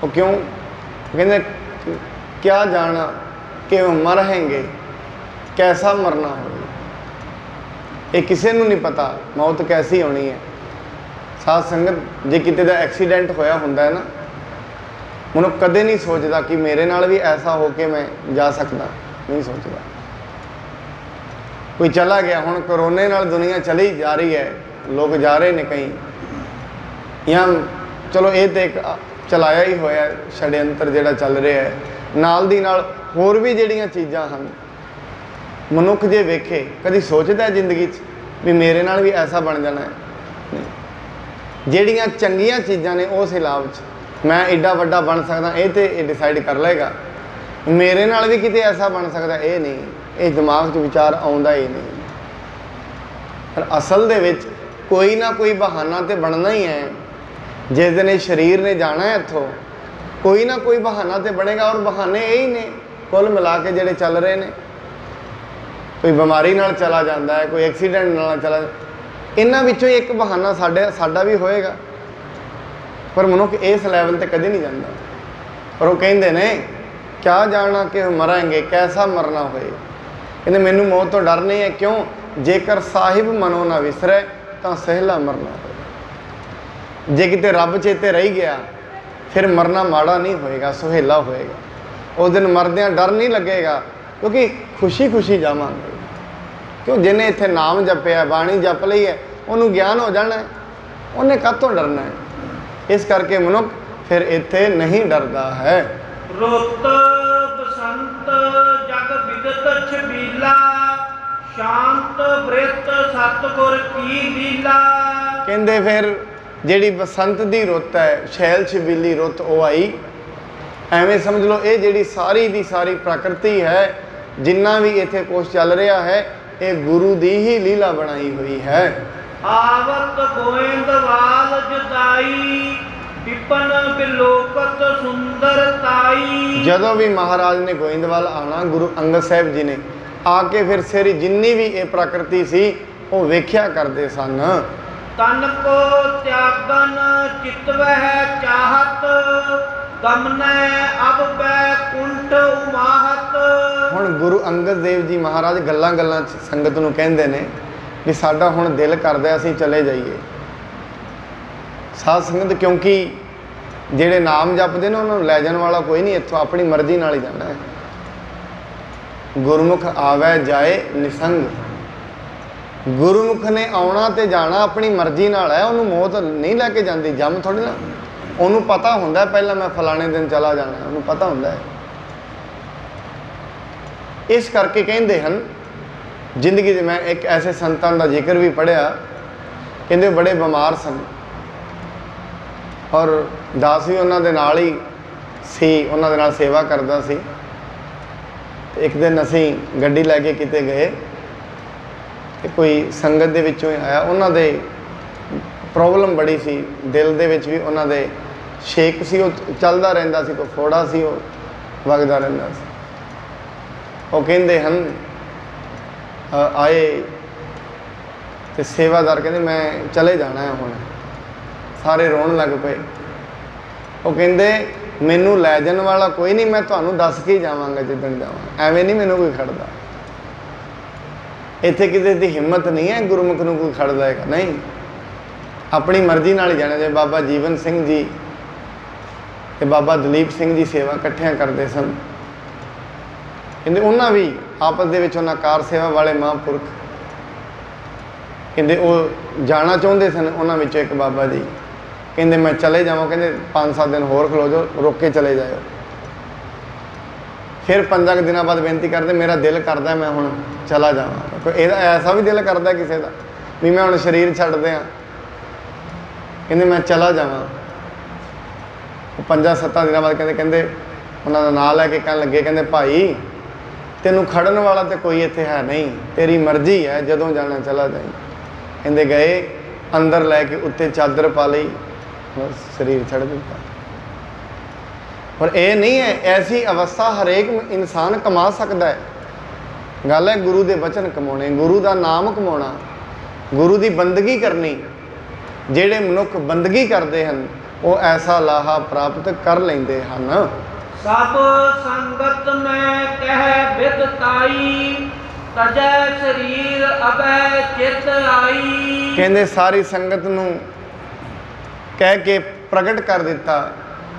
वो क्यों? कहते क्या जाना कि मरहेंगे कैसा मरना हो, ये किसी नूं नहीं पता मौत कैसी होनी है। साध संगत जे किते दा एक्सीडेंट होया हुंदा है ना, मनुख कदे नहीं सोचता कि मेरे नाल भी ऐसा हो के मैं जा सकदा, नहीं सोचता। कोई चला गया, हुण करोने नाल दुनिया चली जा रही है, लोग जा रहे ने कई, या चलो ये तो एक चलाया ही होया षड्यंत्र जिहड़ा चल रहा है, नाल दी नाल होर भी जिहड़ियां चीज़ां हन। मनुख जे वेखे कभी सोचता है जिंदगी भी मेरे नाल भी ऐसा बन जाना है? नहीं। जिहड़ियां चंगियां चीज़ां ने उस हिलाव मैं एडा वड्डा बन सकदा, ये तो डिसाइड कर लेगा। मेरे नाल भी किते ऐसा बन सकता, ये नहीं, ये दिमाग 'च विचार आउंदा ही नहीं। पर असल दे विच कोई ना कोई बहाना तो बनना ही है। जिस दिन शरीर ने जाना है इत्थों, कोई ना कोई बहाना तो बनेगा, और बहाने यही ने कुल मिला के जिहड़े चल रहे हैं। कोई बीमारी नाल चला जाता है, कोई एक्सीडेंट नाल चला, इन्हां विचों एक बहाना साडा भी होएगा। पर मनुख इस लैवल ते कभी नहीं जाता। पर वो कहते ने क्या जाना कि मरांगे कैसा मरना होए, कहते मैनू मौत तो डर नहीं है। क्यों? जेकर साहिब मनो ना विसरे तो सहला मरना होए। जे किते रब चेते रही गया फिर मरना माड़ा नहीं होएगा, सुहेला होएगा। उस दिन मरदियां डर नहीं लगेगा, क्योंकि खुशी खुशी जावांगे। क्यों? जिन्हें इत्थे नाम जपिया, बाणी जप लई है, उन्होंने ज्ञान हो जाना है, उन्हें कातों डरना है। इस करके मनुख फिर इत्थे नहीं डरता है। रुत बसंत जग विदत छबीला, शांत बृत सतगुर की लीला। कहते फिर जिहड़ी बसंत दी रुत है, शैल छबीली रुत वो आई। एवें समझ लो ये जिहड़ी सारी दी सारी प्रकृति है, जिन्ना भी इत्थे कुछ चल रहा है, ये गुरु दी ही लीला बनाई हुई है। आवत गोविंदवाल जुदाई, विपन बिलोकत सुंदरताई। जदों भी महाराज ने गोविंदवाल आना, गुरु अंगद साहिब जी ने आके फिर सारी जिन्नी भी ये प्रकृति सी वो वेख्या करते सन। तन को त्यागन चितवह चाहत, गमनै अब बैकुंठ उमाहत। हुण गुरु अंगद देव जी महाराज गल्लां गल्लां संगत नूं कहंदे ने भी साडा हुण दिल करदा असीं चले जाइए। साध संगत क्योंकि जिहड़े नाम जपदे ने उन्हां नूं लै जाण वाला कोई नहीं, इत्थों अपनी मर्जी नाल ही जाना है। गुरमुख आवे जाए निसंग, गुरमुख ने आउणा ते जाना अपनी मर्जी नाल है। उन्होंने मौत नहीं लैके जाती, जम थोड़ी ना। उन्होंने पता हुंदा पहला मैं फलाने दिन चला जाना, उन्होंने पता हुंदा है। इस करके कहते हैं जिंदगी मैं एक ऐसे संतान का जिक्र भी पढ़िया, कहते बड़े बीमार सन और दास भी उन्होंने नाल ही सी, उन्होंने नाल सेवा करता सी। एक दिन असी गड्डी लैके किते गए, कोई संगत दे विचों ही आया, उन्होंने प्रॉब्लम बड़ी सी, दिल दे विच भी उन्होंने शेक सी, वो चलता रहिंदा सी, कोई फोड़ा सी वो वगदा रहिंदा सी। वो कहते हैं आए तो सेवादार कहते मैं चले जाना है हुण, सारे रोन लग पे। वो कहते मैनू लै जाण वाला कोई नहीं, मैं तुहानूं दस के ही जावांगा जिद्दण जावां, एवें नहीं मैनू कोई खड़दा। इत्थे किसी की हिम्मत नहीं है गुरमुख नूं कोई खड़दा है, नहीं, अपनी मर्जी नाल ही जाना। जिवें बाबा जीवन सिंह जी ते बाबा दलीप सिंह जी सेवा इकट्ठियां करते सन, कहते उन्हां भी आपस दे विच उन्हां कार सेवा वाले महापुरख कहते वो जाना चाहते सन। उन्हां विचों एक बाबा जी कहते मैं चले जावां, कहते 5-7 दिन होर खलो जाओ, रुक के चले जाओ। फिर 5 दिनों बाद बेनती करते मेरा दिल करता मैं हुण चला जावां। कोई ऐसा भी दिल करता किसी का भी मैं हुण शरीर छड्ड दियां, कहते मैं चला जावां। 5-7 दिनों बाद कहते उन्होंने नाम लैके कह लगे, कहते भाई तेनों खड़न वाला तो कोई इत्थे है नहीं, तेरी मर्जी है, जदों जाना चला जाई। कहते गए अंदर लैके उत्ते चादर पा लई, शरीर छड़ दिता। पर यह नहीं है, ऐसी अवस्था हरेक इंसान कमा सकता है। गल है गुरु के वचन कमाने, गुरु का नाम कमाना, गुरु की बंदगी करनी। जेड़े मनुख बंदगी करते हैं ਉਹ ਐਸਾ ਲਾਹਾ ਪ੍ਰਾਪਤ ਕਰ ਲੈਂਦੇ ਹਨ। ਸਭ ਸੰਗਤ ਮੈਂ ਕਹਿ ਬਿਦਤਾਈ, ਤਜੈ ਸਰੀਰ ਅਬੈ ਚਿਤ ਆਈ। ਕਹਿੰਦੇ ਸਾਰੀ ਸੰਗਤ ਨੂੰ ਕਹਿ ਕੇ ਪ੍ਰਗਟ ਕਰ ਦਿੱਤਾ,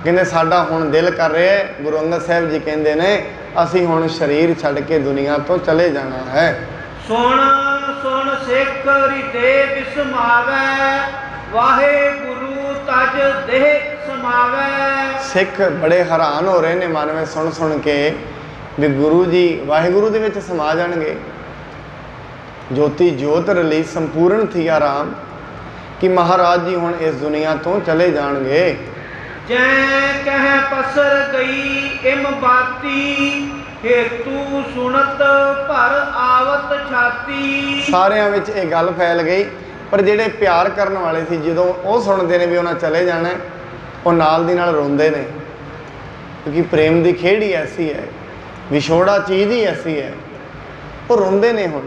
ਕਹਿੰਦੇ ਸਾਡਾ ਹੁਣ ਦਿਲ ਕਰ ਰਿਹਾ ਹੈ। ਗੁਰੂ ਅੰਗਦ ਸਾਹਿਬ ਜੀ ਕਹਿੰਦੇ ਨੇ ਅਸੀਂ ਹੁਣ ਸਰੀਰ ਛੱਡ ਕੇ ਦੁਨੀਆ ਤੋਂ ਚਲੇ ਜਾਣਾ ਹੈ। ਸੁਣ ਸੁਣ ਸਿੱਖ ਹਿਰਦੇ ਬਿਸਮਾਵੈ, ਵਾਹਿਗੁਰੂ ਤਜ ਦੇਹ ਸਮਾਵੈ। ਸਿੱਖ ਬੜੇ ਹੈਰਾਨ ਹੋ ਰਹੇ ਨੇ ਮਨ ਵਿੱਚ ਸੁਣ ਸੁਣ ਕੇ ਵੀ ਗੁਰੂ ਜੀ ਵਾਹਿਗੁਰੂ ਦੇ ਵਿੱਚ ਸਮਾ ਜਾਣਗੇ। ਜੋਤੀ ਜੋਤ ਰਲੀ ਸੰਪੂਰਨ ਥੀ ਆਰਾਮ, ਕਿ ਮਹਾਰਾਜ ਜੀ ਹੁਣ ਇਸ ਦੁਨੀਆ ਤੋਂ ਚਲੇ ਜਾਣਗੇ। ਜੈ ਕਹਿ ਪਸਰ ਗਈ ਇਮ ਬਾਤੀ, ਹੇਤੂ ਸੁਣਤ ਭਰ ਆਵਤ ਛਾਤੀ। ਸਾਰਿਆਂ ਵਿੱਚ ਇਹ ਗੱਲ ਫੈਲ ਗਈ, ਪਰ ਜਿਹੜੇ ਪਿਆਰ ਕਰਨ ਵਾਲੇ ਸੀ ਜਦੋਂ ਉਹ ਸੁਣਦੇ ਨੇ ਵੀ ਉਹਨਾਂ ਚਲੇ ਜਾਣਾ, ਉਹ ਨਾਲ ਦੀ ਨਾਲ ਰੋਂਦੇ ਨੇ, ਕਿਉਂਕਿ ਪ੍ਰੇਮ ਦੀ ਖੇਡ ਹੀ ਐਸੀ ਹੈ, ਵਿਛੋੜਾ ਚੀਜ਼ ਹੀ ਐਸੀ ਹੈ। ਉਹ ਰੋਂਦੇ ਨੇ ਹੁਣ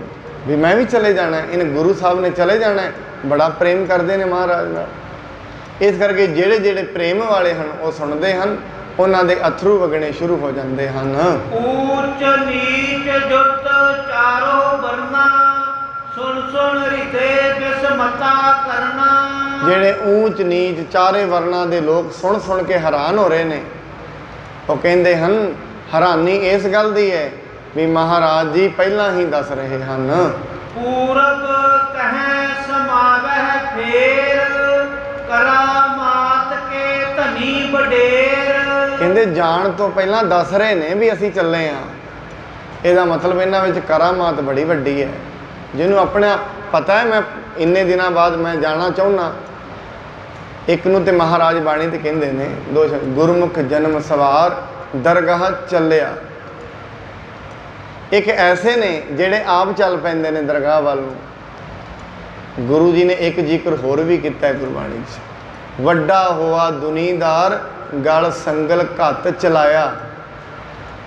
ਵੀ ਮੈਂ ਵੀ ਚਲੇ ਜਾਣਾ, ਇਹਨੇ ਗੁਰੂ ਸਾਹਿਬ ਨੇ ਚਲੇ ਜਾਣਾ। ਬੜਾ ਪ੍ਰੇਮ ਕਰਦੇ ਨੇ ਮਹਾਰਾਜ ਨਾਲ, ਇਸ ਕਰਕੇ ਜਿਹੜੇ ਜਿਹੜੇ ਪ੍ਰੇਮ ਵਾਲੇ ਹਨ ਉਹ ਸੁਣਦੇ ਹਨ, ਉਹਨਾਂ ਦੇ ਅਥਰੂ ਵਗਣੇ ਸ਼ੁਰੂ ਹੋ ਜਾਂਦੇ ਹਨ। ਊਚ ਨੀਚ ਜੁਤ ਚਾਰੋ ਵਰਨਾ, ਸੁਣ ਸੁਣ ਹਿਰਦੇ ਬਿਸਮਤਾ ਕਰਨਾ। ਜਿਹੜੇ ਊਚ ਨੀਚ ਚਾਰੇ ਵਰਨਾਂ ਦੇ ਲੋਕ ਸੁਣ ਸੁਣ ਕੇ ਹੈਰਾਨ ਹੋ ਰਹੇ ਨੇ, ਉਹ ਕਹਿੰਦੇ ਹਨ ਹੈਰਾਨੀ ਇਸ ਗੱਲ ਦੀ ਹੈ ਵੀ ਮਹਾਰਾਜ ਜੀ ਪਹਿਲਾਂ ਹੀ ਦੱਸ ਰਹੇ ਹਨ। ਪੂਰਬ ਕਹਿ ਸਮਾਵਹਿ ਫੇਰ, ਕਰਾਮਾਤ ਕੇ ਧਨੀ ਵਡੇਰ। ਕਹਿੰਦੇ ਜਾਣ ਤੋਂ ਪਹਿਲਾਂ ਦੱਸ ਰਹੇ ਨੇ ਵੀ ਅਸੀਂ ਚੱਲੇ ਹਾਂ। ਇਹਦਾ ਮਤਲਬ ਇਹਨਾਂ ਵਿੱਚ ਕਰਾਮਾਤ ਬੜੀ ਵੱਡੀ ਹੈ। ਜਿਹਨੂੰ ਆਪਣਾ ਪਤਾ ਹੈ ਮੈਂ ਇੰਨੇ ਦਿਨਾਂ ਬਾਅਦ ਮੈਂ ਜਾਣਾ ਚਾਹੁੰਦਾ। ਇੱਕ ਨੂੰ ਤੇ ਮਹਾਰਾਜ ਬਾਣੀ ਤੇ ਕਹਿੰਦੇ ਨੇ ਦੋ ਸ਼ਬਦ, ਗੁਰਮੁਖ ਜਨਮ ਸਵਾਰ ਦਰਗਾਹ ਚੱਲਿਆ। ਇੱਕ ਐਸੇ ਨੇ ਜਿਹੜੇ ਆਪ ਚੱਲ ਪੈਂਦੇ ਨੇ ਦਰਗਾਹ ਵੱਲ ਨੂੰ। ਗੁਰੂ ਜੀ ਨੇ ਇੱਕ ਜ਼ਿਕਰ ਹੋਰ ਵੀ ਕੀਤਾ ਹੈ ਗੁਰਬਾਣੀ 'ਚ, ਵੱਡਾ ਹੋਆ ਦੁਨੀਦਾਰ ਗਲ ਸੰਗਲ ਘੱਤ ਚਲਾਇਆ।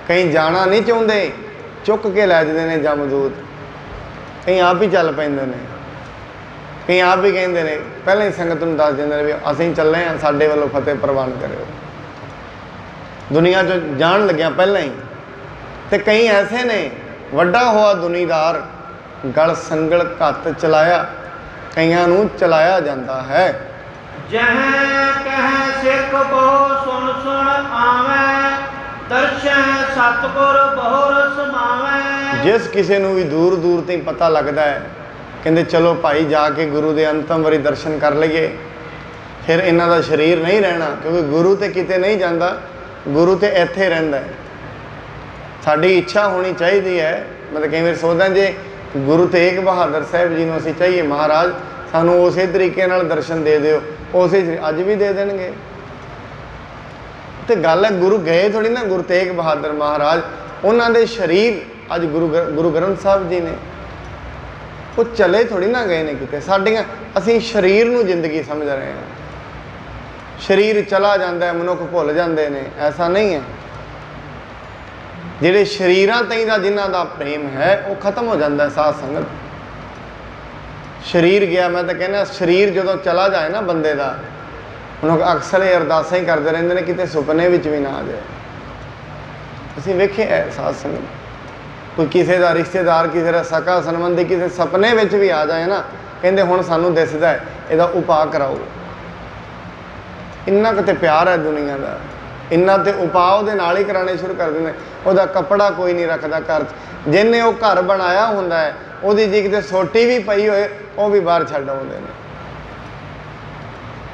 ਕਈ ਜਾਣਾ ਨਹੀਂ ਚਾਹੁੰਦੇ, ਚੁੱਕ ਕੇ ਲੈ ਜਾਂਦੇ ਨੇ ਜਮਦੂਤ, ਕਈ ਆਪ ਹੀ ਚੱਲ ਪੈਂਦੇ ਨੇ, ਕਈ ਆਪ ਹੀ ਕਹਿੰਦੇ ਨੇ, ਪਹਿਲਾਂ ਹੀ ਸੰਗਤ ਨੂੰ ਦੱਸ ਦਿੰਦੇ ਨੇ ਵੀ ਅਸੀਂ ਚੱਲੇ ਹਾਂ, ਸਾਡੇ ਵੱਲੋਂ ਫਤਿਹ ਪ੍ਰਵਾਨ ਕਰਿਓ, ਦੁਨੀਆ 'ਚੋਂ ਜਾਣ ਲੱਗਿਆ ਪਹਿਲਾਂ ਹੀ। ਤੇ ਕਈ ਐਸੇ ਨੇ ਵੱਡਾ ਹੋਆ ਦੁਨੀਦਾਰ ਗਲ ਸੰਗਲ ਘੱਤ ਚਲਾਇਆ, ਕਈਆਂ ਨੂੰ ਚਲਾਇਆ ਜਾਂਦਾ ਹੈ। ਜਹ ਕਹਿ ਸਿੱਖ ਬਹੁ ਸੁਣ ਸੁਣ ਆਵੈ, ਦਰਸ਼ਨ ਸਤਿਗੁਰ ਬਹੁਰ ਸਮਾਵੈ। ਜਿਸ ਕਿਸੇ ਨੂੰ ਵੀ ਦੂਰ ਦੂਰ ਤੋਂ ਹੀ ਪਤਾ ਲੱਗਦਾ ਹੈ, ਕਹਿੰਦੇ ਚਲੋ ਭਾਈ ਜਾ ਕੇ ਗੁਰੂ ਦੇ ਅੰਤਮ ਵਾਰੀ ਦਰਸ਼ਨ ਕਰ ਲਈਏ, ਫਿਰ ਇਹਨਾਂ ਦਾ ਸਰੀਰ ਨਹੀਂ ਰਹਿਣਾ, ਕਿਉਂਕਿ ਗੁਰੂ ਤੇ ਕਿਤੇ ਨਹੀਂ ਜਾਂਦਾ, ਗੁਰੂ ਤੇ ਇੱਥੇ ਰਹਿੰਦਾ ਹੈ। ਸਾਡੀ ਇੱਛਾ ਹੋਣੀ ਚਾਹੀਦੀ ਹੈ, ਮੈਂ ਤਾਂ ਕਈ ਵਾਰ ਸੋਚਦਾ ਜੇ ਗੁਰੂ ਤੇਗ ਬਹਾਦਰ ਸਾਹਿਬ ਜੀ ਨੂੰ ਅਸੀਂ ਚਾਹੀਏ ਮਹਾਰਾਜ ਸਾਨੂੰ ਉਸੇ ਤਰੀਕੇ ਨਾਲ ਦਰਸ਼ਨ ਦੇ ਦਿਓ, ਉਸੇ ਅੱਜ ਵੀ ਦੇ ਦੇਣਗੇ। ਤੇ ਗੱਲ ਹੈ ਗੁਰੂ ਗਏ ਥੋੜੀ ਨਾ, ਗੁਰੂ ਤੇਗ ਬਹਾਦਰ ਮਹਾਰਾਜ ਉਹਨਾਂ ਦੇ ਸਰੀਰ ਅੱਜ ਗੁਰੂ ਗ੍ਰੰਥ ਸਾਹਿਬ ਜੀ ਨੇ, ਉਹ ਚਲੇ ਥੋੜੀ ਨਾ ਗਏ ਨੇ ਕਿਤੇ। ਸਾਡੀਆਂ ਅਸੀਂ ਸਰੀਰ ਨੂੰ ਜ਼ਿੰਦਗੀ ਸਮਝ ਰਹੇ ਹਾਂ, ਸਰੀਰ ਚਲਾ ਜਾਂਦਾ ਹੈ, ਮਨੁੱਖ ਭੁੱਲ ਜਾਂਦੇ ਨੇ, ਐਸਾ ਨਹੀਂ ਹੈ। ਜਿਹੜੇ ਸਰੀਰਾਂ ਤਾਈਂ ਦਾ ਜਿਨ੍ਹਾਂ ਦਾ ਪ੍ਰੇਮ ਹੈ ਉਹ ਖਤਮ ਹੋ ਜਾਂਦਾ ਹੈ। ਸਾਧ ਸੰਗਤ ਸਰੀਰ ਗਿਆ, ਮੈਂ ਤਾਂ ਕਹਿੰਦਾ ਸਰੀਰ ਜਦੋਂ ਚਲਾ ਜਾਏ ਨਾ ਬੰਦੇ ਦਾ, ਮਨੁੱਖ ਅਕਸਰ ਇਹ ਅਰਦਾਸਾਂ ਹੀ ਕਰਦੇ ਰਹਿੰਦੇ ਨੇ ਕਿਤੇ ਸੁਪਨੇ ਵਿੱਚ ਵੀ ਨਾ ਆ ਜਾਏ। ਅਸੀਂ ਵੇਖਿਆ ਸਾਧ ਸੰਗਤ, ਕੋਈ ਕਿਸੇ ਦਾ ਰਿਸ਼ਤੇਦਾਰ, ਕਿਸੇ ਦਾ ਸਕਾ ਸੰਬੰਧੀ ਕਿਸੇ ਸੁਪਨੇ ਵਿੱਚ ਵੀ ਆ ਜਾਏ ਨਾ, ਕਹਿੰਦੇ ਹੁਣ ਸਾਨੂੰ ਦਿਸਦਾ ਹੈ, ਇਹਦਾ ਉਪਾਅ ਕਰਾਓ। ਇੰਨਾ ਕਿਤੇ ਪਿਆਰ ਹੈ ਦੁਨੀਆ ਦਾ, ਇੰਨਾ ਤੇ ਉਪਾਅ ਉਹਦੇ ਨਾਲ ਹੀ ਕਰਾਣੇ ਸ਼ੁਰੂ ਕਰ ਦਿੰਦੇ। ਉਹਦਾ ਕੱਪੜਾ ਕੋਈ ਨਹੀਂ ਰੱਖਦਾ ਘਰ 'ਚ, ਜਿਹਨੇ ਉਹ ਘਰ ਬਣਾਇਆ ਹੁੰਦਾ ਹੈ ਉਹਦੀ ਜੇ ਕਿਤੇ ਸੋਟੀ ਵੀ ਪਈ ਹੋਏ ਉਹ ਵੀ ਬਾਹਰ ਛੱਡ ਆਉਂਦੇ ਨੇ।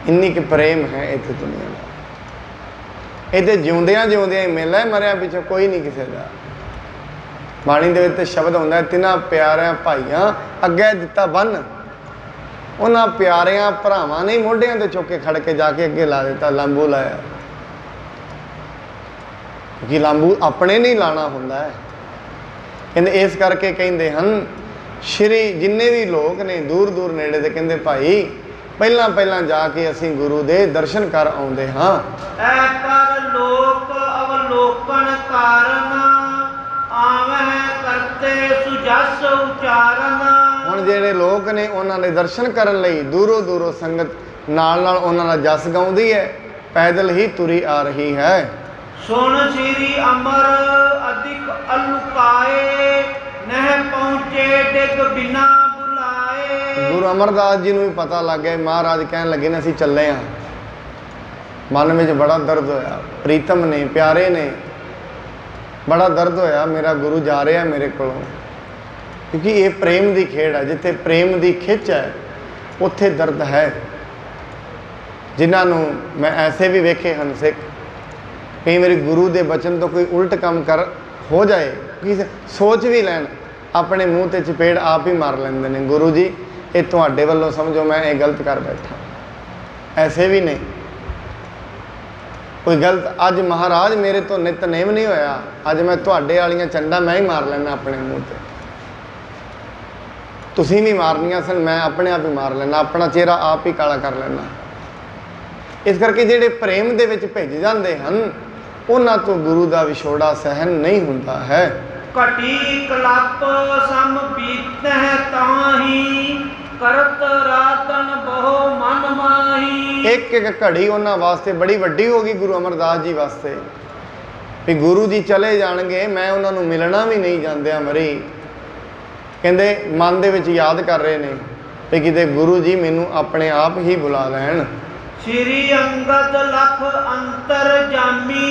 ਇੰਨੀ ਕਿ ਪ੍ਰੇਮ ਹੈ ਇੱਥੇ ਦੁਨੀਆ ਦਾ। ਇੱਥੇ ਜਿਉਂਦਿਆਂ ਜਿਉਂਦਿਆਂ ਹੀ ਮੇਲਾ ਹੈ, ਮਰਿਆ ਪਿੱਛੋਂ ਕੋਈ ਨਹੀਂ ਕਿਸੇ ਦਾ। ਬਾਣੀ ਦੇ ਵਿੱਚ ਸ਼ਬਦ ਹੁੰਦਾ, ਤਿੰਨਾਂ ਪਿਆਰਿਆਂ ਭਾਈਆਂ ਅੱਗੇ ਦਿੱਤਾ ਬੰਨ। ਉਹਨਾਂ ਪਿਆਰਿਆਂ ਭਰਾਵਾਂ ਨੇ ਮੋਢਿਆਂ ਤੇ ਚੁੱਕ ਕੇ ਖੜ ਕੇ ਜਾ ਕੇ ਅੱਗੇ ਲਾ ਦਿੱਤਾ, ਲਾਂਬੂ ਲਾਇਆ। ਕਿਉਂਕਿ ਲਾਂਬੂ ਆਪਣੇ ਨਹੀਂ ਲਾਣਾ ਹੁੰਦਾ ਹੈ। ਕਹਿੰਦੇ ਇਸ ਕਰਕੇ ਕਹਿੰਦੇ ਹਨ ਸ਼੍ਰੀ ਜਿੰਨੇ ਵੀ ਲੋਕ ਨੇ ਦੂਰ ਦੂਰ ਨੇੜੇ ਦੇ, ਕਹਿੰਦੇ ਭਾਈ ਪਹਿਲਾਂ ਪਹਿਲਾਂ ਜਾ ਕੇ ਅਸੀਂ ਗੁਰੂ ਦੇ ਦਰਸ਼ਨ ਕਰ ਆਉਂਦੇ ਹਾਂ। ਐ ਪਰ ਲੋਕ ਅਵਲੋਕਨ ਕਾਰਨ, ਆਵਹਿ ਕਰਤੇ ਸੁਜਸ ਉਚਾਰਨ। ਹੁਣ ਜਿਹੜੇ ਲੋਕ ਨੇ ਉਹਨਾਂ ਦੇ ਦਰਸ਼ਨ ਕਰਨ ਲਈ ਦੂਰੋਂ ਦੂਰੋਂ ਸੰਗਤ ਨਾਲ ਨਾਲ ਉਹਨਾਂ ਦਾ ਜਸ ਗਾਉਂਦੀ ਹੈ, पैदल ही तुरी आ रही है। सुन श्री अमर अधिक अलुकाए नह पहुँचे डिग बिना बुलाए। गुरु अमरदास जी ਨੂੰ भी पता लग गया, महाराज कहन लगे ने ਅਸੀਂ ਚੱਲੇ ਹਾਂ। मन में बड़ा दर्द होया, प्रीतम ने प्यारे ने बड़ा दर्द होया, मेरा गुरु जा रहा मेरे को, क्योंकि ये प्रेम की खेड़ है। जिथे प्रेम की खिच है उत्थे दर्द है। जिन्होंने मैं ऐसे भी वेखे हैं सिख, कई मेरे गुरु के बचन तो कोई उल्ट काम कर हो जाए, कि सोच भी लैन, अपने मूँह ते चपेड़ आप ही मार लेंदे ने, गुरु जी ये तुहाडे वल्लों समझो मैं ये गलत कर बैठा। ऐसे भी नहीं कोई गलत, अज महाराज मेरे तो नितनेम नहीं होया, अज मैं तुहाडे वालियां चंडा मैं ही मार लेना अपने मूँह ते, तुसीं भी मारनियां सन, मैं अपने आप ही मार लेना, अपना चेहरा आप ही काला कर लेना। इस करके जिहड़े प्रेम दे विच भिज जांदे हन उन्हां तो गुरु दा विछोड़ा सहन नहीं हुंदा है। घटी कलप सम बीतह ताही करत रातन बहु मन माही। एक एक घड़ी उन्हां वास्ते बड़ी वड्डी होगी गुरु अमरदास जी वास्ते, भी गुरु जी चले जाणगे, मैं उन्हां नूं मिलना भी नहीं जांदिया मरी। कहंदे मन दे विच याद कर रहे ने भी किते गुरु जी मैनूं अपने आप ही बुला लैण। श्री अंगद लख अंतर जामी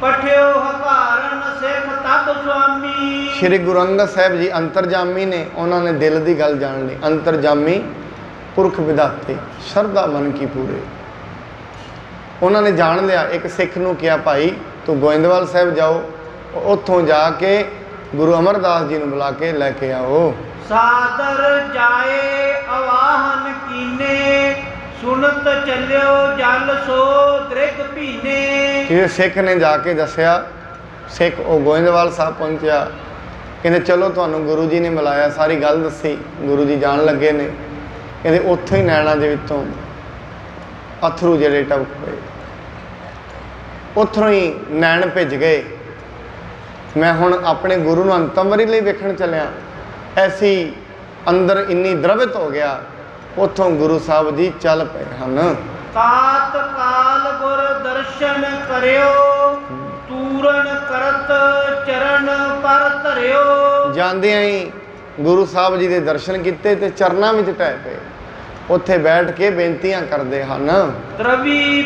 पठियो हकारण सिख तब स्वामी। श्री गुरु अंगद साहब जी अंतरजामी ने, उन्होंने दिल की गल जान ली। अंतरजामी पुरख विधाते शरदा मन की पूरे, उन्होंने जान लिया। एक सिख नूं किया भाई तू गोइंदवाल साहब जाओ, उत्थों जाके गुरु अमरदास जी नूं बुला के लैके आओ। सादर जाए अवाहन कीने सुनत चलियो जल सो दृग पीने। कि सिख ने जाके दसिया, सिख वो गोइंदवाल साहब पहुंचा, कहते चलो तुहानूं गुरु जी ने मिलाया, सारी गल दसी, गुरु जी जान लगे ने। कहते उत्थों ही नैणा दे विचों अथरू जिहड़े टपक पए, उत्थों ही नैण भिज गए। मैं हुण अपने गुरु नूं अंतम वारी लई वेखण चलिया, ऐसी अंदर इन्नी द्रवित हो गया, उत्थों गुरु साहब जी चल पे हन। तात काल गुर दर्शन करियो तूरण करत चरण पर धरियो। जांदियां ही गुरु साहब जी के दर्शन किते ते चरनां विच ढह पे, उत्थे बैठ के बेनतियां करदे हन। द्रवी